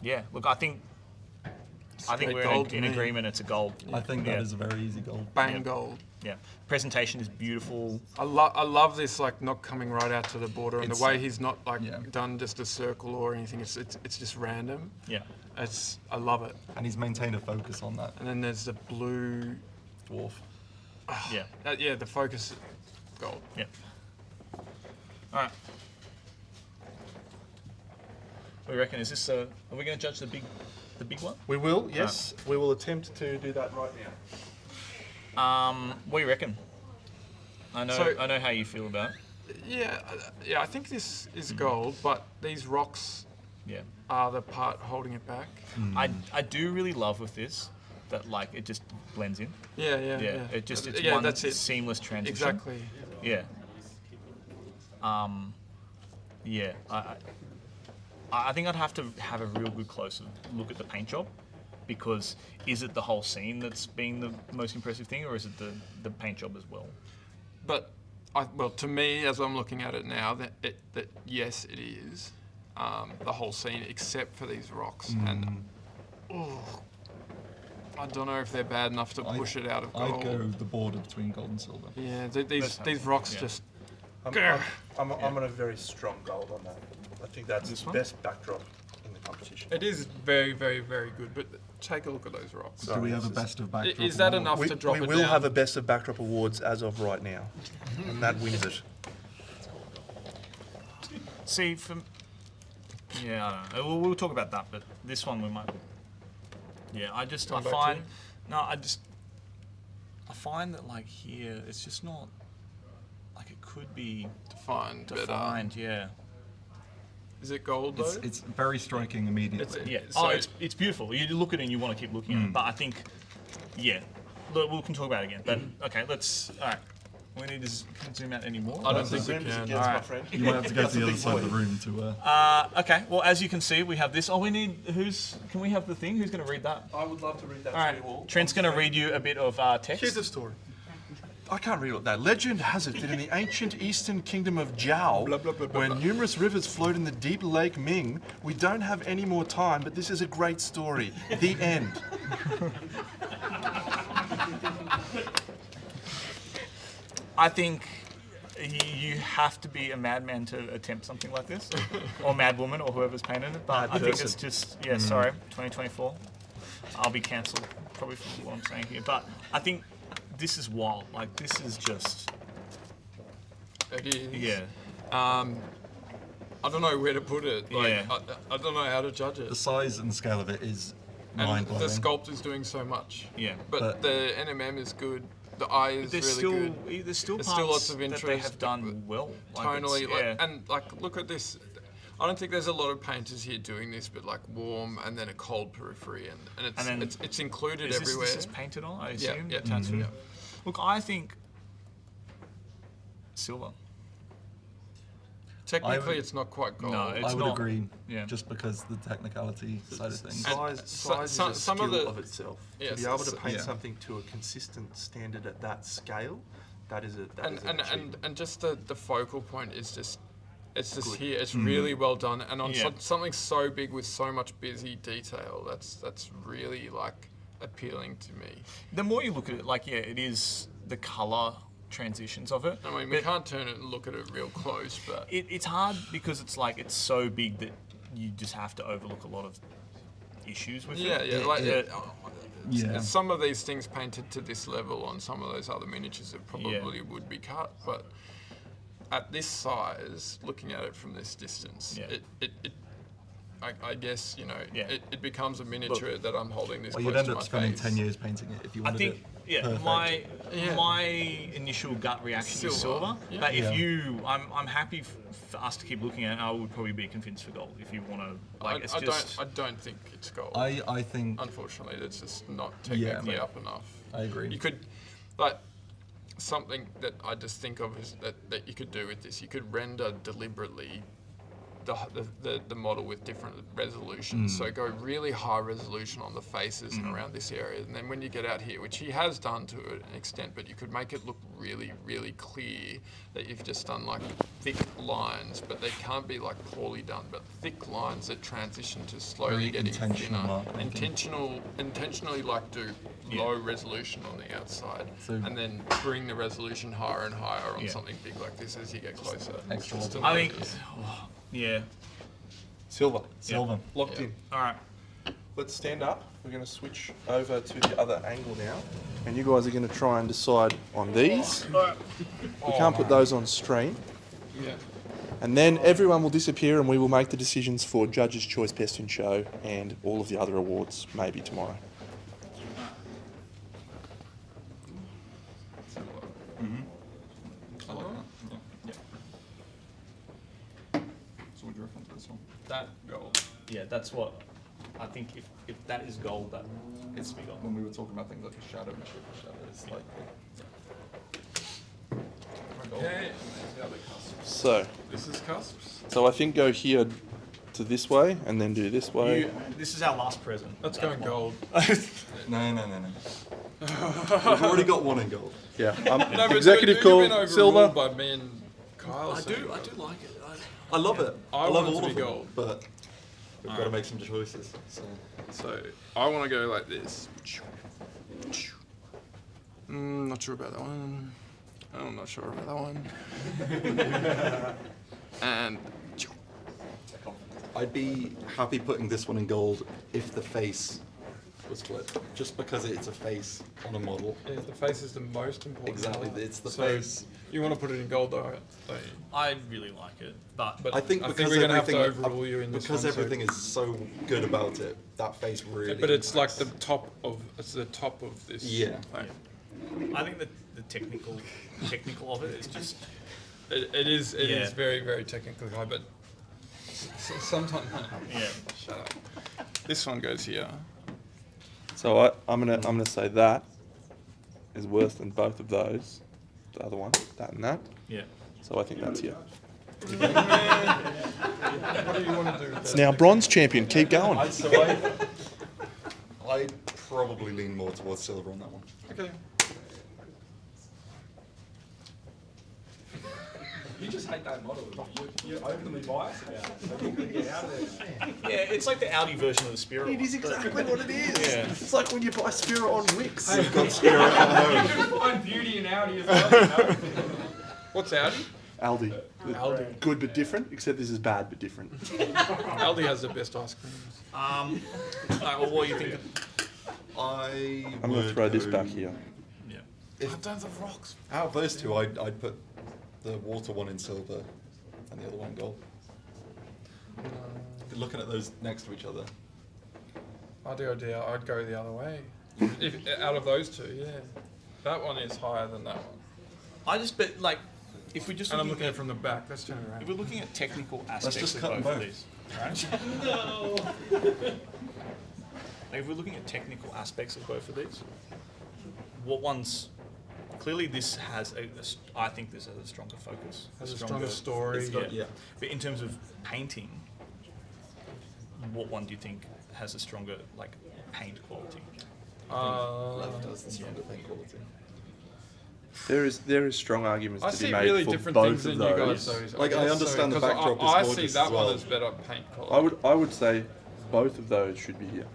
Yeah. Look, I think straight we're gold to in me. agreement. It's a gold. I think Yeah. that is a very easy goal. bang Yeah. gold. Yeah. Presentation is beautiful. I love this, like not coming right out to the border, and It's- the way he's not like yeah. done just a circle or anything. It's just random. Yeah. I love it. And he's maintained a focus on that And then there's the blue. dwarf. Yeah. Yeah, the focus, gold. Yeah. All right. What do you reckon? Is this are we going to judge the big one? We will, yes. We will attempt to do that right now. What do you reckon? I know how you feel about it. Yeah, I think this is gold, but these rocks Yeah. are the part holding it back. I do really love with this that like it just blends in. Yeah. It's Yeah, one that's it. seamless transition. Exactly. Yeah. Yeah. I think I'd have to have a real good close look at the paint job, because is it the whole scene that's being the most impressive thing, or is it the paint job as well? But well, to me, as I'm looking at it now, that yes, it is the whole scene except for these rocks, and I don't know if they're bad enough to push it out of gold. I'd go the border between gold and silver. Yeah, these rocks just. I'm on a very strong gold on that. I think that's the best backdrop in the competition. It is very, very, very good, but take a look at those rocks. Do we have a best of backdrop? Is that award? enough to drop it down? We will have a best of backdrop awards as of right now, and that wins it. See, yeah, I don't know. We'll talk about that, but this one we might. Yeah, I find that like here, it's just not like it could be defined. Yeah. Is it gold though? It's very striking immediately. Yeah. So it's beautiful. You look at it and you want to keep looking at it. But I think, yeah, look, we can talk about it again. But okay, all right. We need to zoom out any more. I don't think we can. All right. You might have to go to the other side of the room to. Okay. Well, as you can see, we have this. Oh, we need. Can we have the thing? Who's going to read that? I would love to read that All right. to you all. Trent's going to read you a bit of text. Here's the story. I can't read all that. Legend has it that in the ancient eastern kingdom of Jiao, where numerous rivers flowed in the deep Lake Ming, we don't have any more time, but this is a great story. The end. I think you have to be a madman to attempt something like this, or madwoman, or whoever's painted it. But I think it's just, sorry, 2024. I'll be cancelled probably for what I'm saying here. But I think this is wild. Like, this is just... It is. Yeah. I don't know where to put it. Like, Yeah. I don't know how to judge it. The size and scale of it is And mind-blowing. the sculpt is doing so much. Yeah. But the NMM is good. The eye is really good. There's still There's parts still lots of interest. that they have done well. Like Tonally, it's- like look at this. I don't think there's a lot of painters here doing this, but like warm and then a cold periphery, and it's included is everywhere. This is painted on, I assume. Yeah. Tattooed. Look, I think silver. Technically, it's not quite gold. No, it's I would not. agree, Yeah. just because the technicality side of things. Size is a some skill of of the- itself. Yes, to be able to it's- paint yeah. something to a consistent standard at that scale, that is an achievement. and just the focal point is just here. It's really well done, and on Yeah. something so big with so much busy detail, that's really like appealing to me. The more you look at it, like, yeah, it is the color transitions of it. I mean, we can't turn it and look at it real close, but It's hard because it's like it's so big that you just have to overlook a lot of issues with it. Yeah. Some of these things painted to this level on some of those other miniatures, it probably would be cut, but at this size, looking at it from this distance, I guess, it becomes a miniature that I'm holding this Well, close you'd end to up my spending face. 10 years painting it if you I wanted think, it perfect. my initial gut reaction is silver. Yeah. But if I'm happy for us to keep looking at it. I would probably be convinced for gold if you want to. Like, I don't think it's gold. I think... Unfortunately, it's just not technically up enough. I agree. You could, like, something that I just think of is that you could do with this. You could render deliberately the model with different resolutions. So go really high resolution on the faces and around this area, and then when you get out here, which he has done to an extent, but you could make it look really, really clear that you've just done like thick lines, but they can't be like poorly done, but thick lines that transition to slowly Very getting intentional thinner. mark-making. Intentionally like do low resolution on the outside, So- and then bring the resolution higher and higher on something big like this as you get closer. Extra Just to I think, notice. yeah. Silver. Silver. Locked in. All right. Let's stand up. We're going to switch over to the other angle now. And you guys are going to try and decide on these. We can't put those on stream. Yeah. And then everyone will disappear and we will make the decisions for Judge's Choice Best in Show and all of the other awards maybe tomorrow. I like that. Yeah. So what do you reckon to this one? That gold. Yeah, that's what I think. If that is gold, that It's be gold. when we were talking about things like a shadow and shit, shadow is like. Okay. So, This is cusps. I think go here to this way and then do this way. This is our last present. That's going gold. No. We've already got one in gold. Yeah. No, but Executive you've call, been overruled silver. by me and Kyle. I saying do that. like it. I love it. I love want it all to of be them, gold. but we've got to make some choices. So I want to go like this. Not sure about that one. I'm not sure about that one. And I'd be happy putting this one in gold if the face was flipped, just because it's a face on a model. yeah, the face is the most important. Exactly, part. it's the So face. You want to put it in gold, though, don't you? I really like it, but But I think I think because we're gonna have to everything- overrule you in this because one, so- everything is so good about it. That face really. But it's like the top of this. Yeah. thing. I think that the technical of it is just It is Yeah. very, very technically high, but sometimes. yeah. Shut up. This one goes here. So I'm gonna say that is worse than both of those. The other one, that and that. Yeah. So I think that's here. What do you want to do with It's that? now bronze champion. Keep going. I'd probably lean more towards silver on that one. Okay. You just hate that model. You're openly biased about it. So you can get out of there. Yeah, it's like the Audi version of the Spirit. It is exactly what it is. Yeah. It's like when you buy Spirit on Wix. You've got Spirit at home. You find beauty in Audi as well. You know? What's Audi? Aldi. Aldi. Good but different, except this is bad but different. Aldi has the best ice creams. Alright, well, what do you think? I'm gonna throw this back here. Yeah. I've done the rocks. Out of those two, I'd put the water one in silver and the other one in gold. Looking at those next to each other. I'd go the other way. If out of those two, yeah. That one is higher than that one. I just bet like if we just And I'm looking looking at it from the back. Let's turn it around. if we're looking at technical aspects just of cut them both of both. these, right? Like if we're looking at technical aspects of both of these, what one's clearly this has I think this has a stronger focus, Has a stronger story. It's got, yeah. But in terms of painting, what one do you think has a stronger like paint quality? Left has the stronger paint quality. There is strong arguments I to see be made really for different both things of than you guys. those. So Like, I guess understand the 'cause backdrop is I see gorgeous that as well. one as better paint quality. I would say both of those should be here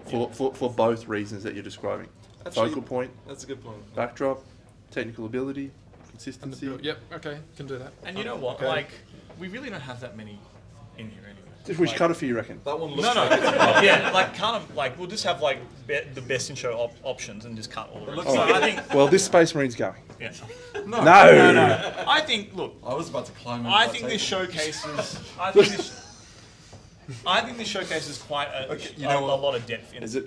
for both reasons that you're describing. Actually, Focal point, That's a good point. backdrop, technical ability, And the consistency. build. Yep. Okay. Can do that. And you know what? Okay. Like we really don't have that many in here anyway. Which Like- colour for you reckon? That one looks No, no, like it's yeah, like kind of like we'll just have like the best in show options and just cut all of it. looks So like- I think, Well, this Space Marine's going. yeah. No. I think. Look, I was about to climb in. I that think this table. showcases. I think this showcases quite you know a what? lot of depth in. There's a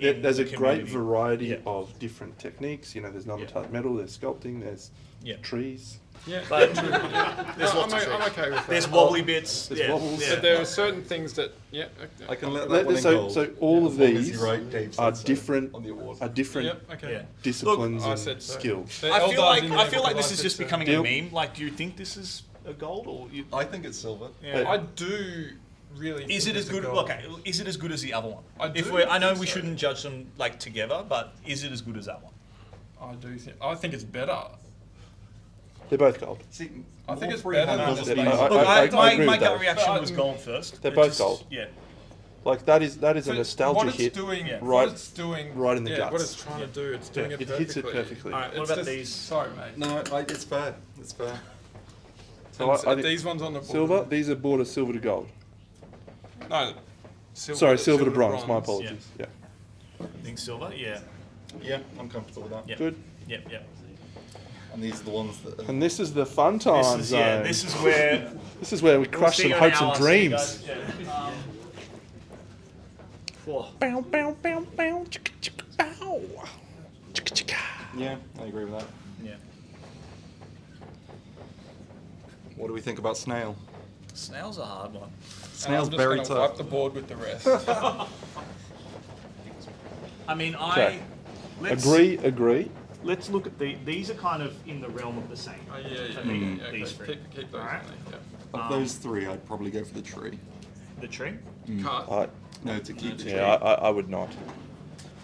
the great community. variety Yeah. of different techniques. You know, there's non-metallic metal, there's sculpting, there's Yeah. trees. Yeah. But there's lots of I'm okay with that. There's wobbly bits. There's yeah, wobbles. yeah. But there are certain things that. Yeah. Okay. I can let that one in So gold. all As of long as these you write Dave are said so different on the award. Yep. Okay. Yeah. disciplines I and said so. skills. The I feel Eldar's like in there this because is I just said so. becoming Deal. a meme. Like, do you think this is a gold or you? I think it's silver. Yeah. I do really. Is think it it's as a good? gold. Okay, is it as good as the other one? I If do I know think we so. shouldn't judge them like together, but is it as good as that one? I think it's better. They're both gold. See, I think all it's three better have than those the spaces. I- Look, I my agree with gut that. reaction But, was gold first. They're It both just- gold. Yeah. Like that is a So nostalgia what it's hit. doing, Yeah. Right- what it's doing, right in the yeah, guts. what it's trying to do, it's doing Yeah, it it perfectly. hits it perfectly. All right. What It's about just- these? Sorry, mate. No, it's fair. It's fair. So And I think these ones on the board. silver. These are border silver to gold. No. Silver, Sorry, silver to bronze. My apologies. Yeah. I think silver. Yeah. Yeah, I'm comfortable with that. Yep. Good. Yep. Yep. And these are the ones that. And this is the fun time zone. This is where This is where we crush some hopes and dreams. Whoa. Bow, bow, bow, bow, chicka, chicka, bow. Chicka, chicka. Yeah, I agree with that. Yeah. What do we think about snail? Snail's a hard one. Snail's I'm just very gonna tough. wipe the board with the rest. I mean, Okay. let's, Agree. Let's look at these are kind of in the realm of the same. Oh, yeah. I mean, Okay, these three. keep those Alright. in there. Of those three, I'd probably go for the tree. The tree. Yeah. Cut. No, to keep the tree. Yeah, I would not.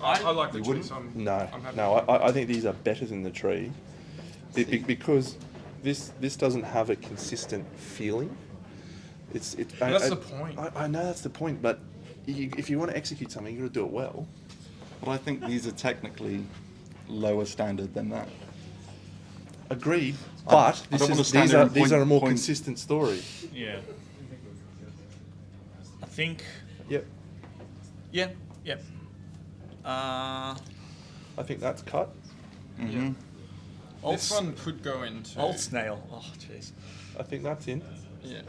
I like the You tree, wouldn't? so I'm No, happy. no. I think these are better than the tree, because this doesn't have a consistent feeling. That's the point. I know that's the point, but if you want to execute something, you got to do it well. But I think these are technically lower standard than that. Agreed, I but don't want to stand these there are and these are a more point- consistent story. Yeah. I think. Yep. Yeah. I think that's cut. Mm-hmm. This one could go into. Old snail. Oh, jeez. I think that's in. Yeah.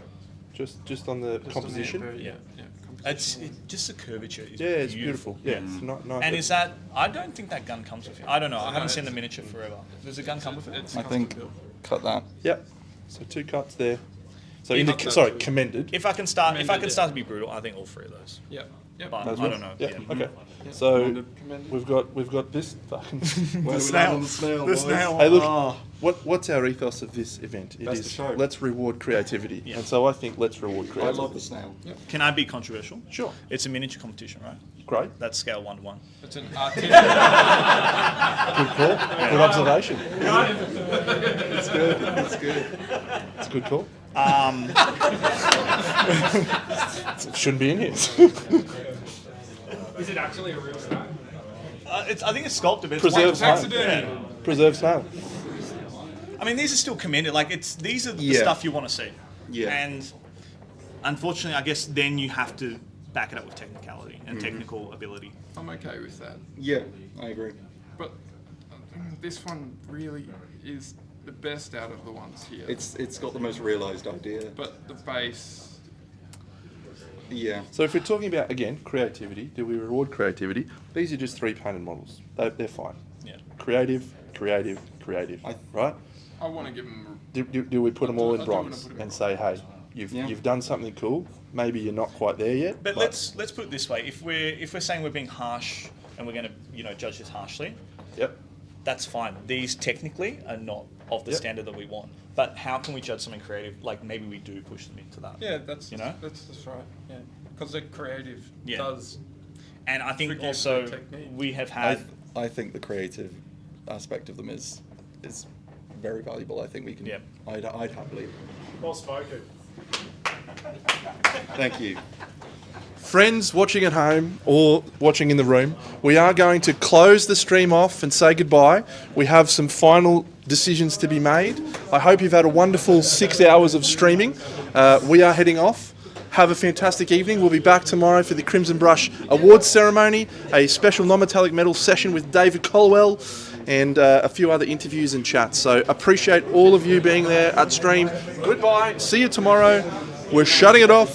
Just on the composition. Yeah. It's just the curvature. Is Yeah, it's beautiful. Yeah, it's not nice. And is that? I don't think that gun comes with it. I don't know. I haven't seen the miniature forever. Does the gun come with it? It's I think cut that. Yep. So 2 cuts there. So Cut that sorry, too. commended. If I can start Commended, to be brutal, I think all 3 of those. Yeah. But Those I ones? don't know. Yeah. Yeah. Okay. So Commended. we've got this fucking. Where do we land on the snail, boys? Hey, look. What's our ethos of this event? It Best is of show. let's reward creativity, and so I think let's reward I creativity. love the snail. Can I be controversial? Sure. It's a miniature competition, right? Great. That's scale 1 to 1. It's an artistic. Good call. Good observation. It's good. It's good. It's a good call. It shouldn't be in here. Is it actually a real snail? I think it's sculpted. But it's Preserved snail. Taxidermy. Preserved snail. I mean, these are still commended. Like, these are the Yeah. stuff you want to see. Yeah. And unfortunately, I guess then you have to back it up with technicality and technical ability. I'm okay with that. Yeah, I agree. But this one really is the best out of the ones here. It's got the most realised idea. But the base. Yeah. So if we're talking about, again, creativity, do we reward creativity? These are just 3 painted models. They're fine. Yeah. Creative, right? I want to give them. Do we put them all I in do wanna bronze put 'em in and say, hey, you've Yeah. you've done something cool. Maybe you're not quite there yet. But let's put it this way: if we're saying we're being harsh and we're going to judge this harshly, Yep. that's fine. These technically are not of the Yep. standard that we want. But how can we judge something creative? Like maybe we do push them into that. Yeah, that's You know? that's right. Yeah, because the creative Yeah. does. And I think Forgive also the technique. we have I had. I think the creative aspect of them is very valuable. I think we can. Yeah. I'd happily. Well spoken. Thank you. Friends watching at home or watching in the room, we are going to close the stream off and say goodbye. We have some final decisions to be made. I hope you've had a wonderful 6 hours of streaming. We are heading off. Have a fantastic evening. We'll be back tomorrow for the Crimson Brush Awards ceremony, a special non-metallic metal session with Dave Colwell, and a few other interviews and chats. So appreciate all of you being there at stream. Goodbye. See you tomorrow. We're shutting it off.